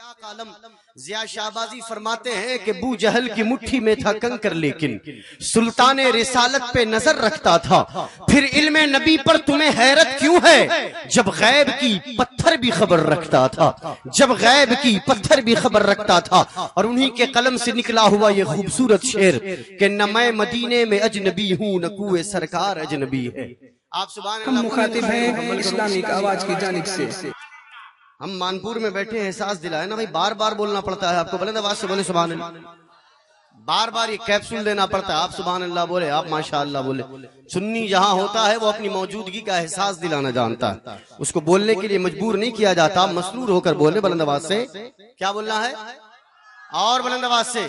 आलम जिया शाहबाजी फरमाते हैं कि बू जहल की मुट्ठी में था कंकर लेकिन सुल्तान रिसालत पे नजर रखता था। फिर इल्मे नबी पर तुम्हें हैरत क्यों है, जब गैब की पत्थर भी खबर रखता था, जब गैब की पत्थर भी खबर रखता था। और उन्हीं के कलम से निकला हुआ ये खूबसूरत शेर कि न मैं मदीने में अजनबी हूँ न कुए सरकार अजनबी है। आप सुभान अल्लाह मुखातिब हैं इस्लामिक आवाज की जानिब से। हम मानपुर में बैठे एहसास दिलाए ना भाई, बार बार बोलना पड़ता है आपको, बुलंद आवाज से बोले सुभान अल्लाह। बार बार ये कैप्सूल देना पड़ता है, आप सुभान अल्लाह बोले, आप माशाअल्लाह बोले। सुन्नी जहां होता है वो अपनी मौजूदगी का एहसास दिलाना जानता है, उसको बोलने के लिए मजबूर नहीं किया जाता। मसरूर होकर बोले बुलंद आवाज से, क्या बोलना है, और बुलंद आवाज से,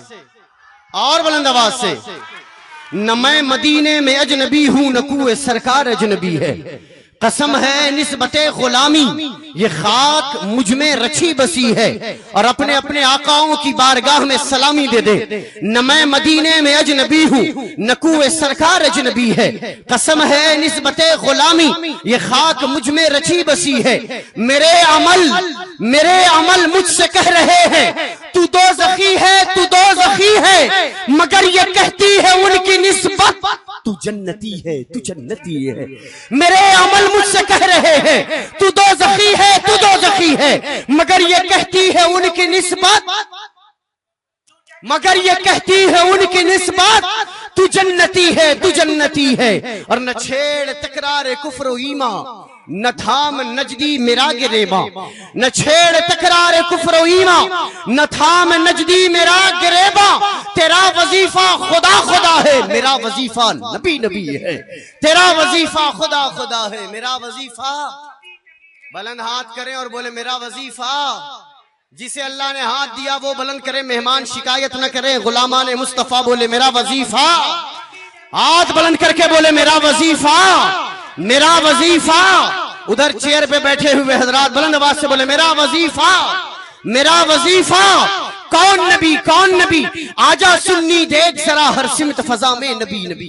और बुलंद आवाज से। न मैं मदीने में अजनबी हूं न कुए सरकार अजनबी है। कसम है निस्बते गुलामी ये खाक मुझ में रची बसी है, और अपने अपने आकाओं की बारगाह में सलामी दे दे। न मैं मदीने में अजनबी हूँ न कुए सरकार अजनबी है। कसम है निस्बते गुलामी ये खाक मुझ में रची बसी है। मेरे अमल मुझसे कह रहे हैं तू दोज़खी है, तू दोज़खी है, मगर ये कहती है उनकी निस्बत तू जन्नती है, तू जन्नती है। मेरे अमल मुझसे कह रहे हैं तू दोज़खी है, तू दोज़खी है, मगर ये कहती है उनकी निस्बत, मगर ये कहती है उनकी निस्बत तू जन्नती है, तू जन्नती है। और न छेड़ तकरार कुफ्र ईमा न थाम नजदी मेरा गिरेबा, न छेड़ तकरार कुफ्र ईमा न थाम नजदी मेरा गिरेबा। तेरा वजीफा खुदा खुदा है, मेरा वजीफा नबी नबी है। तेरा वजीफा खुदा खुदा है, मेरा वजीफा। बुलंद हाथ करें और बोले मेरा वजीफा। जिसे अल्लाह ने हाथ दिया वो बुलंद करे, मेहमान शिकायत न करे। गुलामान मुस्तफा बोले मेरा वजीफा। हाथ बुलंद करके बोले मेरा वजीफा, मेरा वजीफा। उधर चेयर पे बैठे हुए हजरात बुलंद आवाज से बोले मेरा वजीफा, मेरा वजीफा। कौन नबी, कौन नबी, आजा सुन्नी देख जरा हर सिमत फजा में नबी नबी।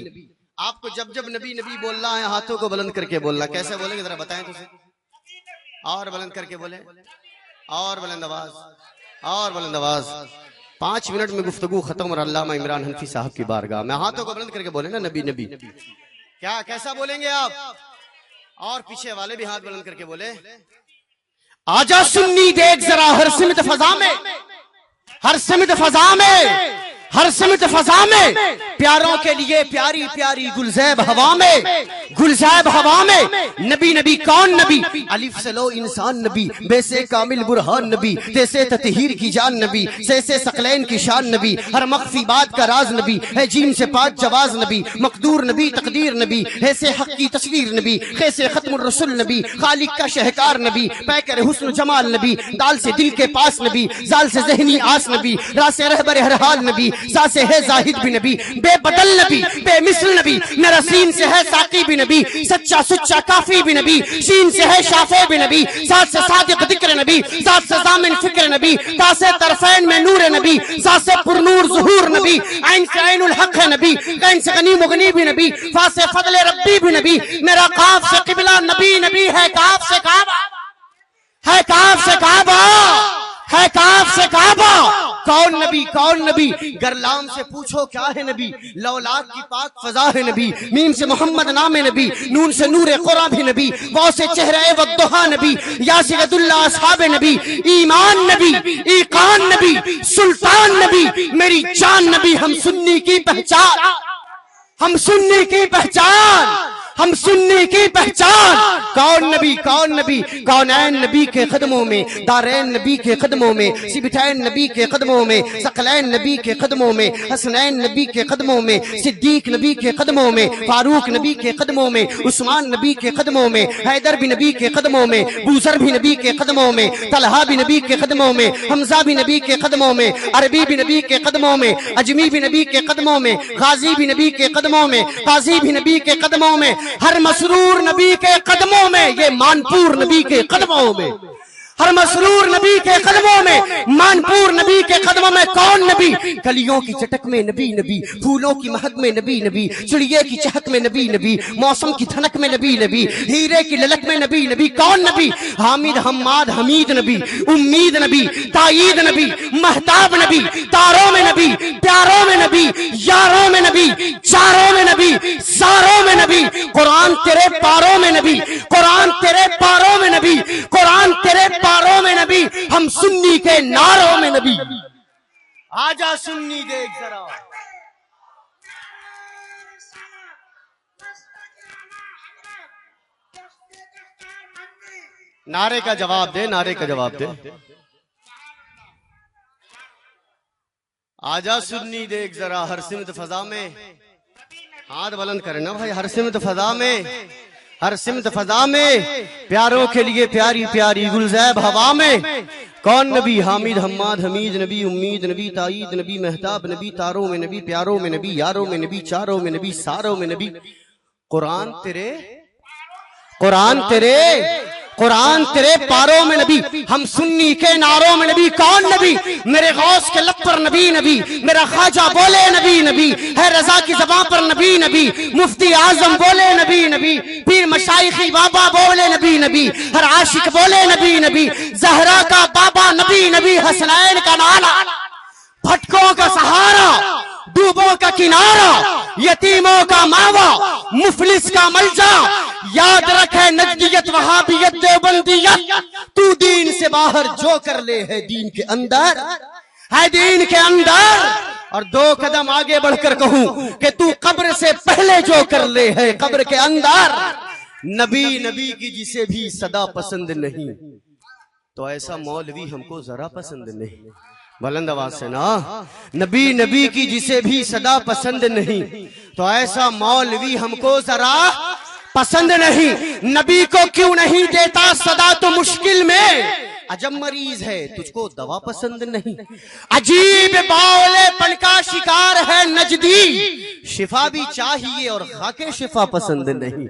आपको जब जब नबी नबी बोलना है हाथों को बुलंद करके बोलना। कैसे बोलेंगे जरा बताएं तुझे, और बुलंद करके बोले, और बुलंद आवाज, और बुलंद आवाज। 5 मिनट में गुफ्तगू खत्म और अल्लामा इमरान हनफी साहब की बारगाह में हाथों को बुलंद करके बोले ना नबी नबी। क्या कैसा बोलेंगे आप, और पीछे वाले भी हाथ बुलंद करके बोले आजा सुन्नी देख जरा हर सिमत फजा में, हर सिमत फजा में, हर सिमत फजा में, प्यारों के लिए प्यारी प्यारी गुलजैब हवा में, गुलजैब हवा में। नबी नबी कौन नबी, अलिफ से लो इंसान नबी, बेसे कामिल बुरहान नबी, तैसे ततहीर की जान नबी, सैसे सकलैन की शान नबी, हर मख्फी बात का राज नबी है, जीम से पाँच जवाज नबी, मकदूर नबी तकदीर नबी, ऐसे हक की तस्वीर नबी, कैसे खत्मुर रसूल नबी, खालिक का शहकार नबी, पैकर हुस्न जमाल नबी, दाल से दिल के पास नबी, जाल से जहनी आस नबी, रा से रहबर हर हाल नबी, सा से है जाहिद भी नबी, बेबदल नबी, बेमिसल नबी, मेरा सीन से है साकी भी नबी, सच्चा सुच्चा काफी भी नबी, सीन से है शाफे भी नबी, साथ से सादिक दिक्र नबी, साथ से जामिन फिक्र नबी, ता से तरफैन में नूर नबी, साथ से पुरनूर ज़ुहूर नबी, ऐन से ऐनुल हक है नबी, कैन से गनी मुगनी भी नबी, फा से फजल रब्बी भी नबी, मेरा काफ से किबला नबी नबी है, काफ से काबा है, काफ से काबा है, काफ से काबा। कौन नबी, कौन नबी, गरलाम से पूछो क्या है नबी, लौलाद की पाक फजा है नबी, मीम से मोहम्मद नाम है नबी, नून से नूर कुरान भी नबी, वाव से चेहरा वद्दुहा नबी, या से अब्दुल्लाह असहाब नबी, ईमान नबी, ईकान नबी, सुल्तान नबी, मेरी जान नबी। हम सुन्नी की पहचान, हम सुन्नी की पहचान, हम सुन्नी की पहचान। कौन नबी, कौन नबी, कौनैन नबी के कदमों में, दारैन नबी के कदमों में, सिबतैन नबी के कदमों में, सकलैन नबी के कदमों में, हसनैन नबी के कदमों में, सिद्दीक नबी के कदमों में, फारूक नबी के कदमों में, उस्मान नबी के कदमों में, हैदर भी नबी के कदमों में, बूसर भी नबी के कदमों में, तलहा भी नबी के कदमों में, हमजा भी नबी के कदमों में, अरबी भी नबी के कदमों में, अजमी भी नबी के कदमों में, गाजी भी नबी के कदमों में, काजी भी नबी के कदमों में, हर मसरूर नबी के कदमों में, ये मानपुर नबी के कदमों में, हर मसरूर नबी के कदमों में, मानपुर नबी के कदमों में कौन नबी? कलियों की चटक में नबी नबी, फूलों की महक में नबी नबी, चिड़िए की चहक में नबी नबी, मौसम की ठनक में नबी नबी, हीरे की ललक में नबी नबी। कौन नबी? हामिद हम्माद हमीद नबी, उम्मीद नबी, ताईद नबी, महताब नबी, तारों में नबी, प्यारों में नबी, यारों में नबी, चारों में नबी, सारों में नबी। कुरान तेरे पारों में नबी, कुरान तेरे पारों में नबी, कुरान तेरे पारों में नबी, हम सुन्नी के नारों में नबी। आजा सुन्नी देख जरा, नारे का जवाब दे, नारे का जवाब दे। आजा सुन्नी देख जरा, हर सिमत फजा में, हाथ बुलंद करना भाई, हर सिमत फजा में, हर सिमत फजा में, प्यारों के लिए प्यारी प्यारी गुलज़ैब हवा में। कौन नबी? हामिद हम्माद हमीद नबी, उम्मीद नबी, ताईद नबी, महताब नबी, तारों में नबी, प्यारों में नबी, यारों में नबी, चारों में नबी, सारों में नबी। कुरान तेरे, कुरान तेरे, कुरान तेरे पारों में नबी, हम सुन्नी के नारों में नबी। कौन नबी? मेरे गौस के लब पर नबी नबी, मेरा ख्वाजा बोले नबी नबी, है रजा की ज़बान पर नबी नबी, मुफ्ती आजम बोले नबी नबी, पीर मशाइखी बाबा बोले नबी नबी, हर आशिक बोले नबी नबी, जहरा का बाबा नबी नबी, हसनैन का नाला, भटकों का सहारा, डूबों का किनारा, यतीमों का मावा, मुफलिस का मलजा। याद रखे नजदियत वहाबियत देवबंदियत, तू दीन से बाहर जो कर ले है दीन के अंदर, है दीन के अंदर। और दो कदम आगे बढ़कर कहूं कि तू कब्र से पहले जो कर ले है कब्र के अंदर। नबी नबी की जिसे भी सदा पसंद नहीं, तो ऐसा मौलवी हमको जरा पसंद नहीं। बुलंद आवाज से ना, नबी नबी की जिसे भी सदा पसंद नहीं, तो ऐसा मौलवी हमको जरा पसंद नहीं। नबी को क्यों नहीं देता सदा तो मुश्किल में, अजब मरीज है तुझको दवा पसंद नहीं। अजीब बावलेपन का शिकार है नजदी, शिफा भी चाहिए और खाके शिफा पसंद नहीं।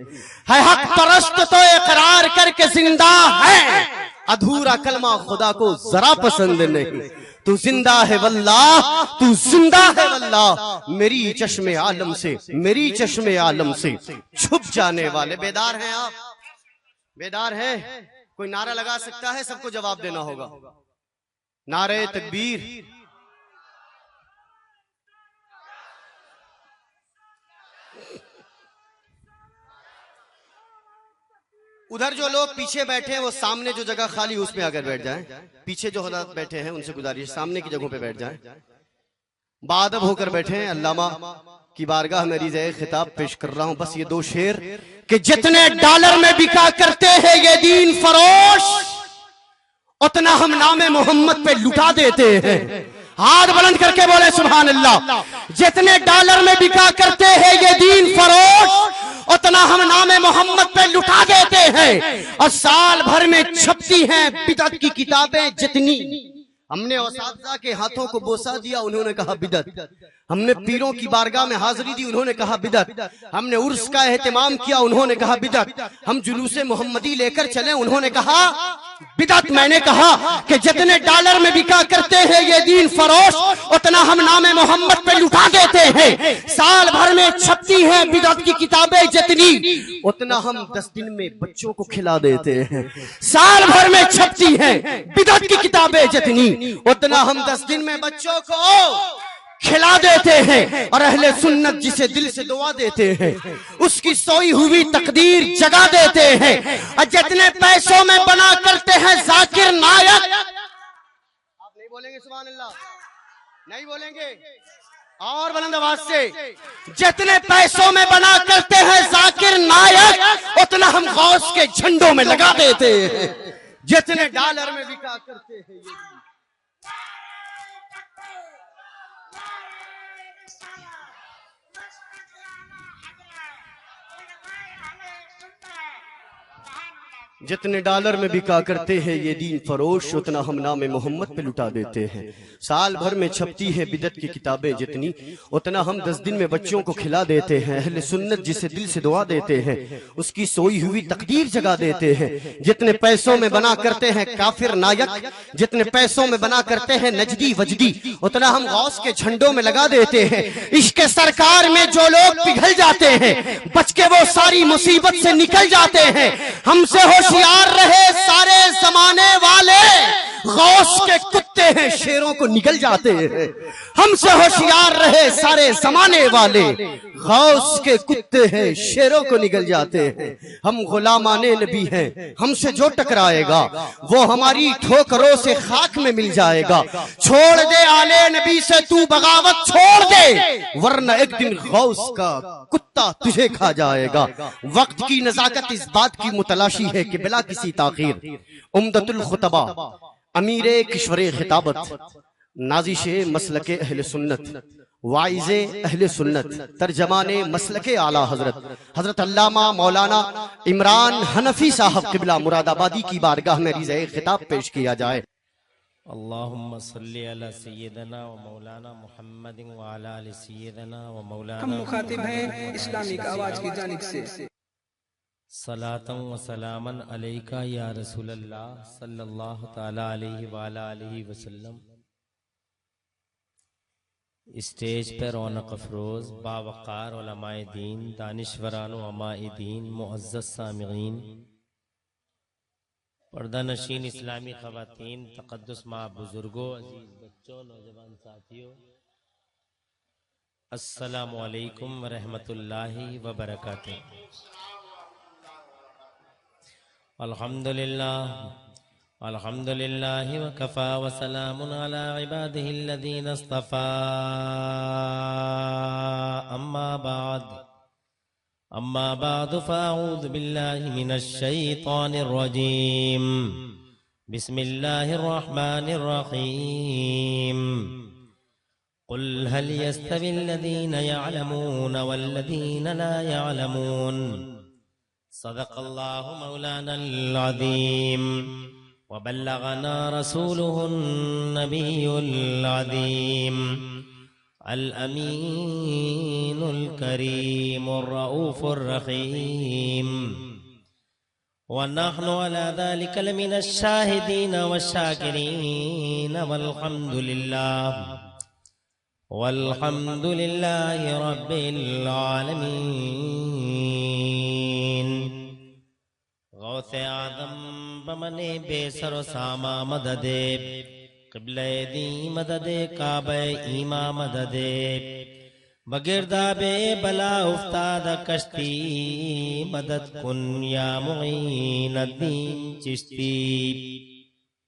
है हक परस्त तो इकरार करके जिंदा है, अधूरा कलमा खुदा को जरा पसंद नहीं। तू जिंदा है वल्लाह, तू जिंदा है वल्लाह, मेरी चश्मे आलम से, मेरी चश्मे आलम से छुप जाने वाले। बेदार हैं आप? बेदार हैं? कोई नारा लगा सकता है? सबको जवाब देना होगा। नारे तकबीर, उधर जो लोग पीछे बैठे हैं वो सामने जो जगह खाली उसमें आकर बैठ जाएं। पीछे जो हजरात बैठे हैं उनसे गुजारिश सामने की जगहों पे बैठ जाएं, बादब होकर बैठे हैं। अल्लामा की बारगाह में रिज़े खिताब पेश कर रहा हूं। बस ये दो शेर कि जितने डॉलर में बिका करते हैं ये दीन फरोश, उतना हम नामे मोहम्मद पे लुटा देते हैं। हाथ बुलंद करके बोले सुभान अल्लाह। जितने डॉलर में बिका करते हैं ये दीन फरोश, उतना हम नामे मोहम्मद पे लुटा देते हैं। और साल भर में छपती हैं बिदअत की किताबें जितनी। हमने उस्ताद के हाथों को बोसा दिया, उन्होंने कहा बिदअत। हमने पीरों की बारगाह में हाजिरी दी, उन्होंने कहा बिदअत। हमने उर्स का एहतमाम किया, उन्होंने कहा बिदअत। हम जुलूसे मोहम्मदी लेकर चले, उन्होंने कहा बिदअत। मैंने कहा कि जितने डॉलर में बिका करते हैं ये दीन फरोश, उतना हम नामे मोहम्मद पे लुटा देते हैं। साल भर में छपती हैं बिदअत की किताबें जितनी, उतना हम 10 दिन में बच्चों को खिला देते हैं। साल भर में छपती हैं बिदअत की किताबें जितनी, उतना हम 10 दिन में बच्चों को खिला देते हैं। और अहले सुन्नत जिसे दिल से दुआ देते हैं, उसकी सोई हुई तकदीर जगा देते हैं। और जितने पैसों में बना करते हैं जाकिर नायक, आप नहीं बोलेंगे सुभान अल्लाह? नहीं बोलेंगे? और बुलंद आवाज से, जितने पैसों में बना करते हैं जाकिर नायक, उतना हम गौस के झंडों में लगा देते हैं। जितने डॉलर में बिका करते हैं ये। जितने डॉलर में बिका करते हैं ये दीन फरोश, उतना हम नाम मोहम्मद पे लुटा देते हैं। साल भर में छपती है बिदत की किताबें जितनी, उतना हम 10 दिन में बच्चों को खिला देते हैं। अहले सुन्नत जिसे दिल से दुआ देते हैं उसकी सोई हुई तकदीर जगा देते हैं। जितने पैसों में बना करते हैं काफिर नायक, जितने पैसों में बना करते हैं नजदी वजदी, उतना हम गौस के झंडों में लगा देते हैं। इश्क सरकार में जो लोग पिघल जाते हैं बच के वो सारी मुसीबत से निकल जाते हैं। हमसे होशियार रहे सारे जमाने वाले, गौस के कुत्ते हैं शेरों को निगल जाते हैं। हमसे होशियार रहे सारे जमाने वाले, गौस के कुत्ते हैं शेरों को निगल जाते हैं। हम गुलामाने नबी हैं, हमसे जो टकराएगा वो हमारी ठोकरों से खाक में मिल जाएगा। छोड़ दे आले नबी से तू बगावत छोड़ दे, वरना एक दिन गौस का कुत्ता तुझे खा जाएगा। वक्त की नजाकत इस बात की मुतलाशी है कि बिला किसी ताखीर उम्दतुल खुतबा अमीर किश्वरे खिताबत नाजिशे मसलके अहले सुन्नत वाइज़े अहले सुन्नत तर्जमाने मसलके आला हजरत हजरत अल्लामा मौलाना इमरान हनफी साहब किबला मुरादाबादी की बारगाह में रिज़े खिताब पेश किया जाए। अल्लाहुम्मा सल्ली अला सय्यदना व मौलाना मुहम्मदिन व अला आलि सय्यदना व मौलाना। हम मुखातिब हैं इस्लामिक आवाज की जानिब से। सलातन व सलामन अलैका या रसूलल्लाह सल्लल्लाहु तआला अलैहि व अला आलिहि वसल्लम। स्टेज पर रौनक अफरोज बावक़ार उलमाए दीन, दानिशवरान व अमाए दीन, मुअज़्ज़ज़ सामिईन, पर्दा नशीन इस्लामी ख़वातीन, तक़द्दुस माँ बुजुर्गों, अजीज बच्चों, नौजवान साथियों, अस्सलामु अलैकुम व रहमतुल्लाहि व बरकातुहू। अल्हम्दुलिल्लाह अल्हम्दुलिल्लाहि व कफ़ा व सलामुन अला इबादिहिल्लज़ीना इस्तफ़ा। अम्मा बाद फ़अऊज़ु बिल्लाहि मिनश शैतानिर रजीम। बिस्मिल्लाहिर रहमानिर रहीम। क़ुल हल यस्तविल्लज़ीना यअलमून वल्लज़ीना ला यअलमून। सदक़ल्लाहु मौलानल अज़ीम व बल्लगना रसूलुहुन नबियुल अज़ीम अल अमीनुल करीमुर रऊफुर रहीम। व नहनु अला ज़ालिका लमिनश शाहिदीन वश्शाकिरीन वल्हम्दुलिल्लाहि रब्बिल आलमीन। गौसे आदम बमने बेसर सामा मददे, क़िबले दी मददे काबे ईमा मददे, बगिरदाबे बला उफ्ताद कश्ती मदद कुन या मुईन अद्दीन चिश्ती।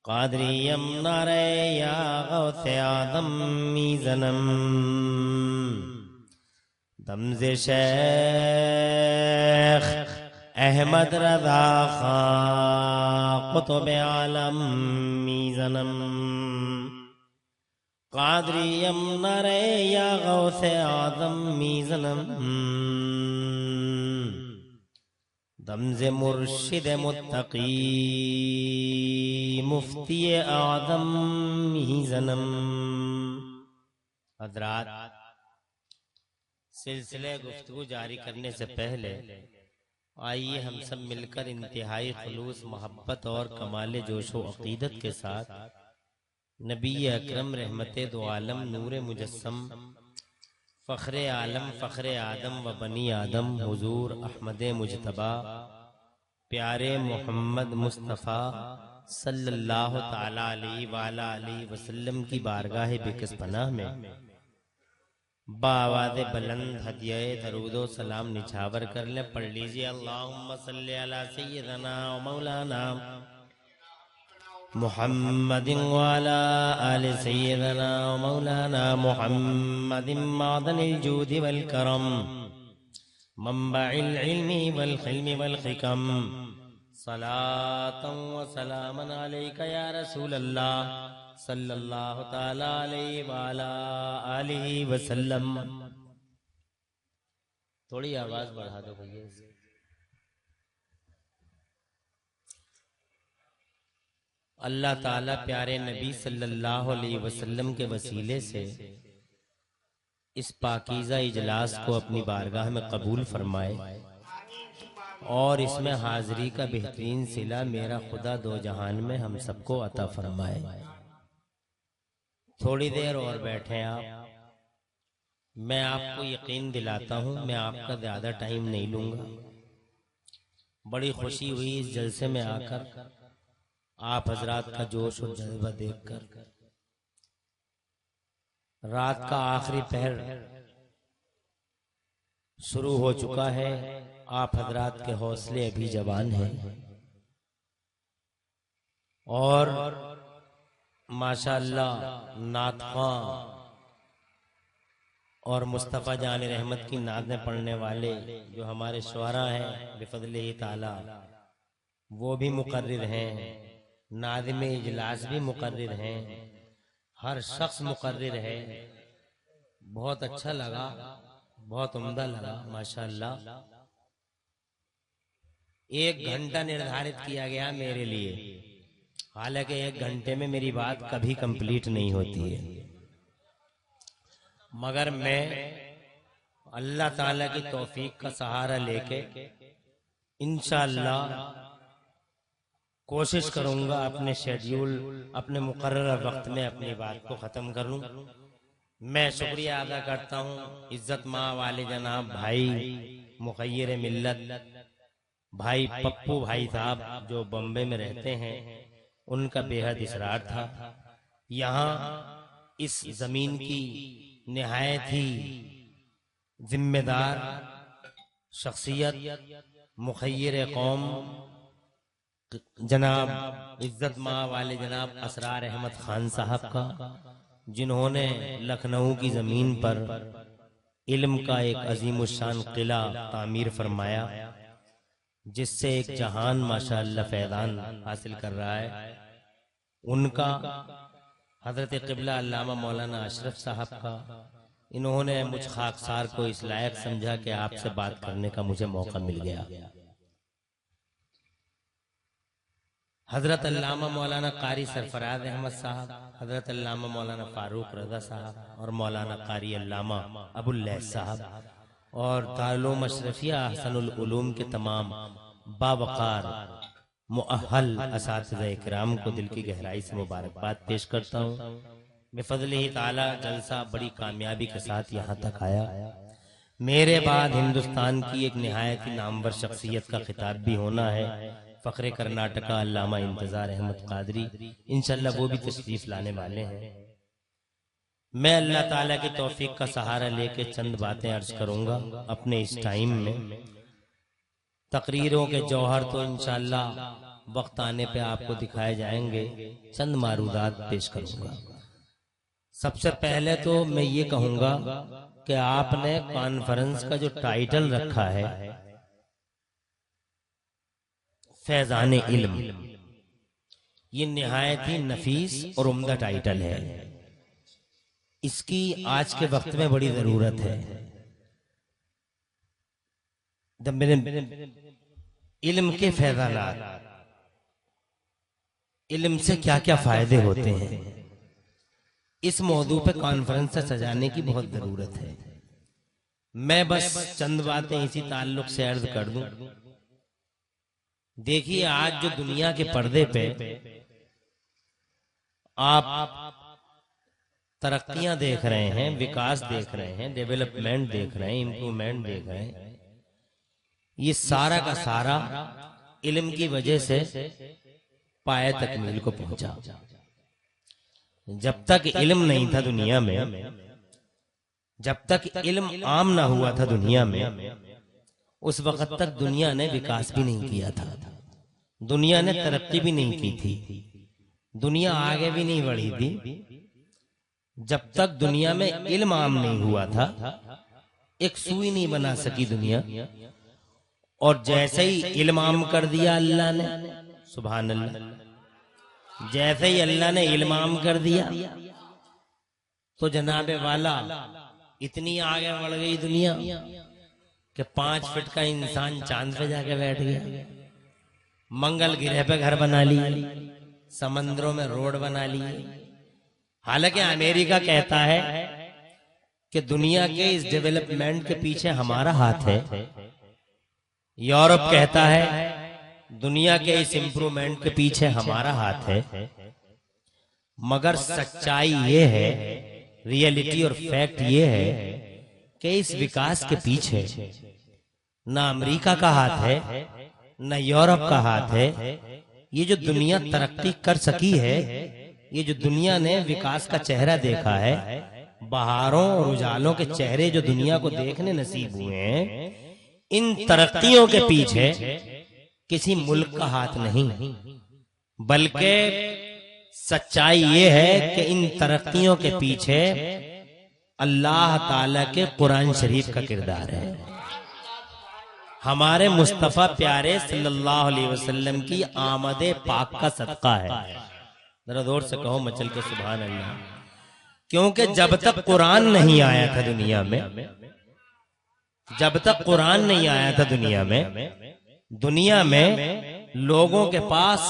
क़ादरियम नारे या गौसे आदम मीज़नम। दमज़े शेख अहमद रज़ा खां क़ुतुब आलम मीज़नम। क़ादरियम नारे या गौसे आदम मीज़नम। दमज़े मुर्शिद मुत्तकी मुफ्ती आदम मीज़नम। हज़रात, सिलसिले गुफ्तगू जारी करने से पहले आइए हम सब मिलकर इंतहाई खुलूस मोहब्बत और कमाल जोशो अकीदत के साथ नबी अकरम रहमते दो आलम नूरे मुजस्सम फ़ख्रे आलम फ़ख्रे आदम व बनी आदम हुजूर अहमद मुजतबा प्यारे मोहम्मद मुस्तफ़ा सल्लल्लाहु ताला अलैहि वसल्लम की बारगाह बेकस पनाह में बावाज़े बुलंद हदिया दरूदो सलाम निछावर कर ले। पढ़ लीजिए अल्लाहुम्मा सल्ली अला सय्यदना व मौलाना मुहम्मदिन व अला आलि सय्यदना व मौलाना मुहम्मदिन मादनिल जूदि वल करम मंबइल इल्मी वल हिल्मी वल हिकम। सलातन व सलामन अलैका या रसूल अल्लाह सल्लल्लाहु ताला अलैहि व अला आलिहि वसल्लम। थोड़ी आवाज बढ़ा दो भैया। अल्लाह ताला प्यारे नबी सल्लल्लाहु अलैहि वसल्लम के वसीले से इस पाकीज़ा इजलास को अपनी बारगाह में कबूल फरमाए और इसमें हाजिरी का बेहतरीन सिला मेरा खुदा दो जहान में हम सबको अता फरमाए। थोड़ी देर और बैठे आप, मैं आपको यकीन दिलाता हूं, मैं आपका ज्यादा टाइम नहीं लूंगा। बड़ी खुशी हुई इस जलसे में आकर, आप हजरात का जोश और जज्बा देखकर। रात का आखिरी पहर शुरू हो चुका है, आप हजरात के हौसले अभी जवान हैं और माशाअल्लाह नातख़्वां और मुस्तफ़ा जान रहमत की नाज़ें पढ़ने वाले जो हमारे शुअरा हैं बिफ़ज़्लिही ताला, वो भी मुक़र्रिर हैं, नाज़िम इजलास भी मुक़र्रिर हैं, हर शख्स मुक़र्रिर है। बहुत अच्छा लगा, बहुत उम्दा लगा माशाअल्लाह। 1 घंटा निर्धारित किया गया मेरे लिए, हालांकि 1 घंटे में मेरी बात कभी कंप्लीट नहीं होती है, मगर मैं अल्लाह ताला की तौफीक का सहारा लेके इंशाअल्लाह कोशिश करूंगा अपने शेड्यूल, अपने मुकर्रर वक्त में अपनी बात को खत्म करूं। मैं शुक्रिया अदा करता हूं इज्जत माँ वाले जनाब भाई मुखय्यर मिल्लत भाई पप्पू भाई साहब जो बम्बे में रहते हैं, उनका बेहद इसरार था। यहाँ इस जमीन की निहायत ही जिम्मेदार शख्सियत मुखय्यर कौम जनाब इज्जत माँ वाले जनाब असरार अहमद खान साहब का, जिन्होंने लखनऊ की जमीन पर इल्म का एक अजीमुशान किला तामीर फरमाया, जिससे एक जहान माशाअल्लाह फैज़ान हासिल कर रहा है। उनका हजरत क़िबला अल्लामा मौलाना अशरफ साहब का, इन्होंने मुझ खाकसार को इस लायक समझा कि आपसे बात करने का मुझे मौका मिल गया। हजरत अल्लामा मौलाना कारी सरफराज अहमद साहब, हजरत अल्लामा मौलाना फारूक रजा साहब और मौलाना कारी अल्लामा अबुल लैथ साहब और दारुल अशरफिया अहसनुल उलूम के तमाम बावकार मुअहल असातिज़ा इकराम को दिल की गहराई से मुबारकबाद पेश करता हूँ। बिफज़्लिही ताला जलसा बड़ी कामयाबी के साथ यहाँ तक आया। मेरे बाद हिंदुस्तान की एक निहायत ही नामवर शख्सियत का खिताब भी होना है, फ़ख्रे कर्नाटका अल्लामा इंतज़ार अहमद कादरी, इंशाअल्लाह वो भी तशरीफ लाने वाले हैं। मैं अल्लाह ताला की तौफीक का सहारा लेके चंद बातें अर्ज करूंगा अपने इस टाइम में। तकरीरों के जौहर तो इंशाअल्लाह वक्त आने पे आपको दिखाए जाएंगे, चंद मारूदात पेश करूंगा। सबसे पहले तो मैं ये कहूंगा कि आपने कॉन्फ्रेंस का जो टाइटल रखा है फैज़ाने इल्म, ये निहायत ही नफीस और उम्दा टाइटल है। इसकी आज के वक्त में बड़ी जरूरत है। इल्म के फैज़ानात, इल्म से क्या क्या फायदे होते हैं, इस मौजू पे कॉन्फ्रेंस से सजाने की बहुत जरूरत है। मैं बस चंद बातें इसी ताल्लुक से अर्ज कर दूं। देखिए, आज जो दुनिया के पर्दे पे आप तरक्कियां देख रहे हैं, विकास देख रहे हैं, डेवलपमेंट देख रहे हैं, इम्प्रूवमेंट देख रहे हैं, ये सारा का सारा इल्म की वजह से पाए तकमील को पहुंचा। जब तक इल्म नहीं था दुनिया में, जब तक इल्म आम ना हुआ था दुनिया में, उस वक्त तक दुनिया ने विकास भी नहीं किया था, दुनिया ने तरक्की भी नहीं की थी, दुनिया आगे भी नहीं बढ़ी थी। जब तक दुनिया में इल्म आम नहीं हुआ था, एक सुई नहीं बना सकी दुनिया। और जैसे ही इल्म आम कर दिया अल्लाह ने, सुभान अल्लाह, जैसे ही अल्लाह ने इल्म आम कर दिया तो जनाबे वाला इतनी आगे बढ़ गई दुनिया कि 5 फीट का इंसान चांद पे जाके बैठ गया, मंगल ग्रह पे घर बना लिया, समंदरों में रोड बना लिए। हालांकि अमेरिका कहता है कि दुनिया के इस डेवलपमेंट के पीछे हमारा हाथ है, यूरोप कहता है दुनिया के इस इंप्रूवमेंट के पीछे हमारा हाथ है, मगर सच्चाई ये है, रियलिटी और फैक्ट ये है कि इस विकास के पीछे ना अमेरिका का हाथ है न यूरोप का हाथ है। ये जो दुनिया तरक्की कर सकी है, ये जो दुनिया ने विकास का चेहरा देखा है, बहारों और उजालों के चेहरे जो दुनिया को देखने नसीब हुए हैं, इन तरक्कियों के पीछे किसी मुल्क का हाथ नहीं, बल्कि सच्चाई ये है कि इन तरक्कियों के पीछे अल्लाह ताला के कुरान शरीफ का किरदार है। हमारे मुस्तफा प्यारे सल्लल्लाहु अलैहि वसल्लम की आमदे पाक का सदका है। जरा जोर से कहो मचल के सुभान अल्लाह। क्योंकि जब तक कुरान नहीं आया था दुनिया में, जब तक कुरान नहीं आया था दुनिया में लोगों के पास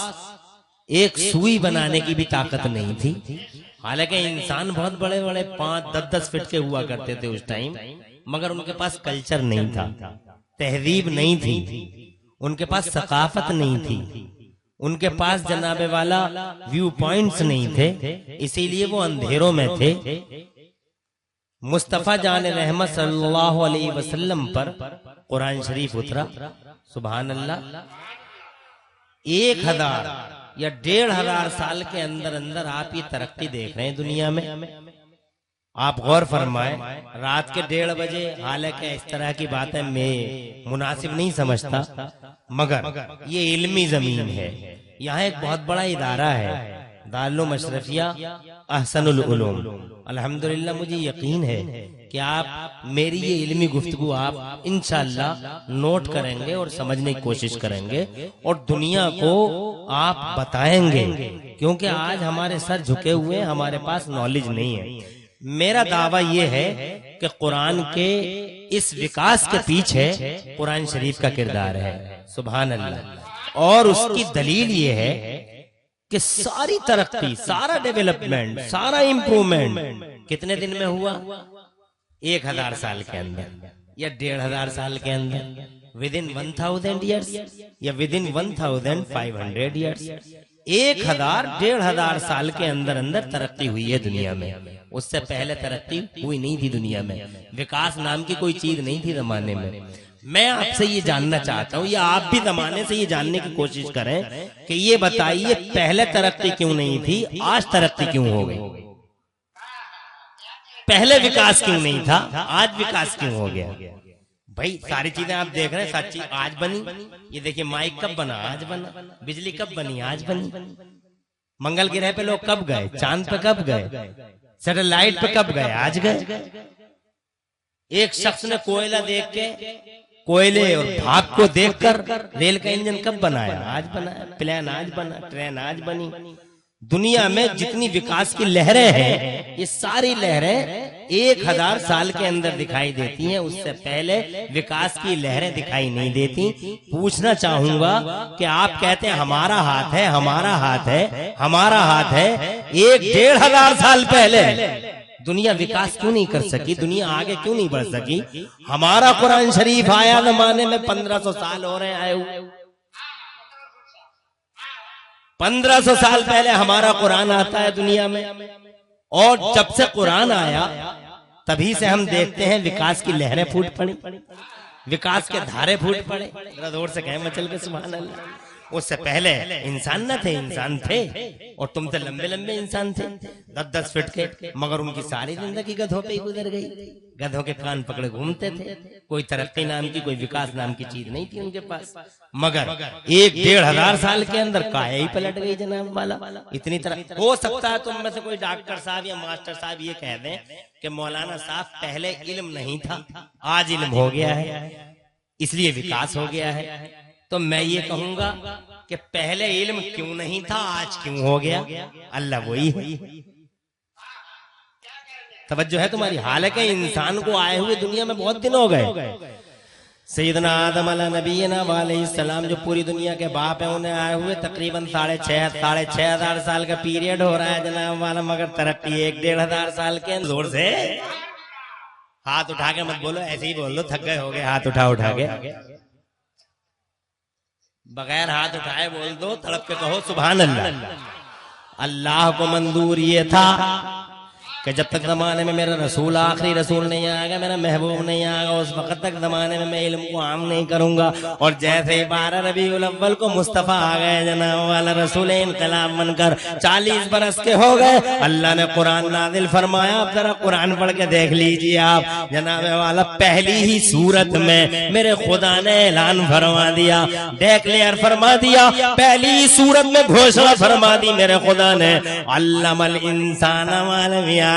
एक सुई बनाने की भी ताकत नहीं थी। हालांकि इंसान बहुत बड़े बड़े 5-10 फीट के हुआ करते थे उस टाइम, मगर उनके पास कल्चर नहीं था, तहजीब नहीं थी, उनके पास सकाफत नहीं थी, उनके पास जनाबे वाला व्यू पॉइंट्स नहीं थे, इसीलिए वो अंधेरों में थे। मुस्तफा जान रहमत सल्लल्लाहु अलैहि वसल्लम पर कुरान शरीफ उतरा। सुभान अल्लाह। 1000 या 1500 साल के अंदर अंदर आप ये तरक्की देख रहे हैं दुनिया में। आप गौर फरमाएं, रात के 1:30 बजे, हालांकि इस तरह की बातें मैं मुनासिब नहीं समझता, मगर ये इल्मी जमीन है। यहाँ एक बहुत बड़ा इदारा है, दारुल अशरफिया अहसनुल उलूम। अल्हम्दुलिल्लाह मुझे यकीन है कि आप मेरी ये इल्मी गुफ्तगू आप इंशाअल्लाह नोट करेंगे और समझने की कोशिश करेंगे और दुनिया को आप बताएंगे, क्योंकि आज हमारे सर झुके हुए, हमारे पास नॉलेज नहीं है। मेरा दावा यह है कि कुरान के इस विकास के पीछे कुरान शरीफ का किरदार है। सुभान अल्लाह। और उसकी दलील ये है कि सारी तरक्की, सारा डेवलपमेंट, सारा इंप्रूवमेंट कितने दिन में हुआ? 1000 साल के अंदर या 1500 साल के अंदर, विद इन 1000 ईयर्स या विद इन 1500 ईयर्स। 1000-1500 साल के अंदर अंदर तरक्की हुई है दुनिया में। उससे पहले तरक्की हुई नहीं थी दुनिया में। विकास नाम की कोई चीज नहीं थी जमाने में। मैं आपसे ये जानना चाहता हूँ, या आप भी जमाने से ये जानने की कोशिश करें कि ये बताइए पहले तरक्की क्यों नहीं थी, आज तरक्की क्यों हो गई? पहले विकास क्यों नहीं था, आज विकास क्यों हो गया? भाई सारी चीजें आप देख रहे हैं, सच्ची आज बनी। ये देखिए माइक कब बना, आज बना। बिजली कब बनी, आज बनी। मंगल ग्रह पे लोग कब गए, चांद पे कब गए, सैटेलाइट पे कब गए, आज गए। एक शख्स ने कोयला देख के, कोयले और भाप को देखकर रेल का इंजन कब बनाया, आज बनाया। प्लेन आज बना, ट्रेन आज बनी। दुनिया में जितनी विकास की लहरें हैं, ये सारी लहरें 1000 साल के अंदर दिखाई देती हैं। उससे पहले विकास की लहरें दिखाई नहीं देती। पूछना चाहूंगा कि आप कहते हैं हमारा हाथ है, हमारा हाथ है, हमारा हाथ है। 1-1500 साल पहले दुनिया विकास क्यों नहीं कर सकी, दुनिया आगे क्यों नहीं बढ़ सकी? हमारा कुरान शरीफ आया जमाने में 1500 साल हो रहे हैं आए हुए। 1500 साल पहले हमारा कुरान आता है दुनिया में, और जब से कुरान आया तभी से हम देखते हैं विकास की लहरें फूट पड़ी, विकास के धारे फूट पड़े। जरा जोर से कहें मचल के सुभान अल्लाह। उससे पहले इंसान न थे, इंसान थे, और तुम से लंबे लंबे इंसान थे 10-10 फीट के, मगर उनकी सारी जिंदगी गधों पे ही गुजर गई। गधों के कान पकड़े घूमते थे। कोई तरक्की नाम की, कोई विकास नाम की चीज नहीं थी उनके पास। मगर 1-1500 साल के अंदर काया ही पलट गई जनाब वाला। इतनी तरह हो सकता है तुम में से कोई डॉक्टर साहब या मास्टर साहब ये कह दें कि मौलाना साहब पहले इल्म नहीं था, आज इल्म हो गया है, इसलिए विकास हो गया है। तो मैं ये कहूंगा कि पहले इल्म क्यों नहीं था, आज क्यों हो गया? अल्लाह वही है। तवज्जो है तुम्हारी? हालांकि इंसान को आए हुए दुनिया में बहुत दिन हो गए, सैयदना आदम अला नबीना वालैहिस्सलाम जो पूरी दुनिया के बाप है, उन्हें आए हुए तकरीबन 6,500 साल का पीरियड हो रहा है जनाब वाला, मगर तरक्की 1,500 साल के जोर से। हाथ उठा के मत बोलो, ऐसे ही बोल लो, थक गए हो गए, हाथ उठा के बगैर हाथ उठाए बोल दो, तड़प के कहो सुभान अल्लाह। अल्लाह को मंजूर ये था कि जब तक जमाने में मेरा रसूल आखिरी रसूल नहीं आएगा, मेरा महबूब नहीं आएगा, उस वक्त तक जमाने में मैं इल्म को आम नहीं करूंगा। और जैसे ही 12 रबीउल अव्वल को मुस्तफा आ गए जनाब वाला, रसूल इनकलाब बनकर 40 बरस के हो गए, अल्लाह ने कुरान नाजिल फरमाया। अब जरा कुरान पढ़ के देख लीजिए आप जनाब वाला, पहली ही सूरत में मेरे खुदा ने ऐलान फरमा दिया, डिक्लेयर फरमा दिया, पहली ही सूरत में घोषणा फरमा दी मेरे खुदा ने, अल्लमल इंसान मा लम यअलम।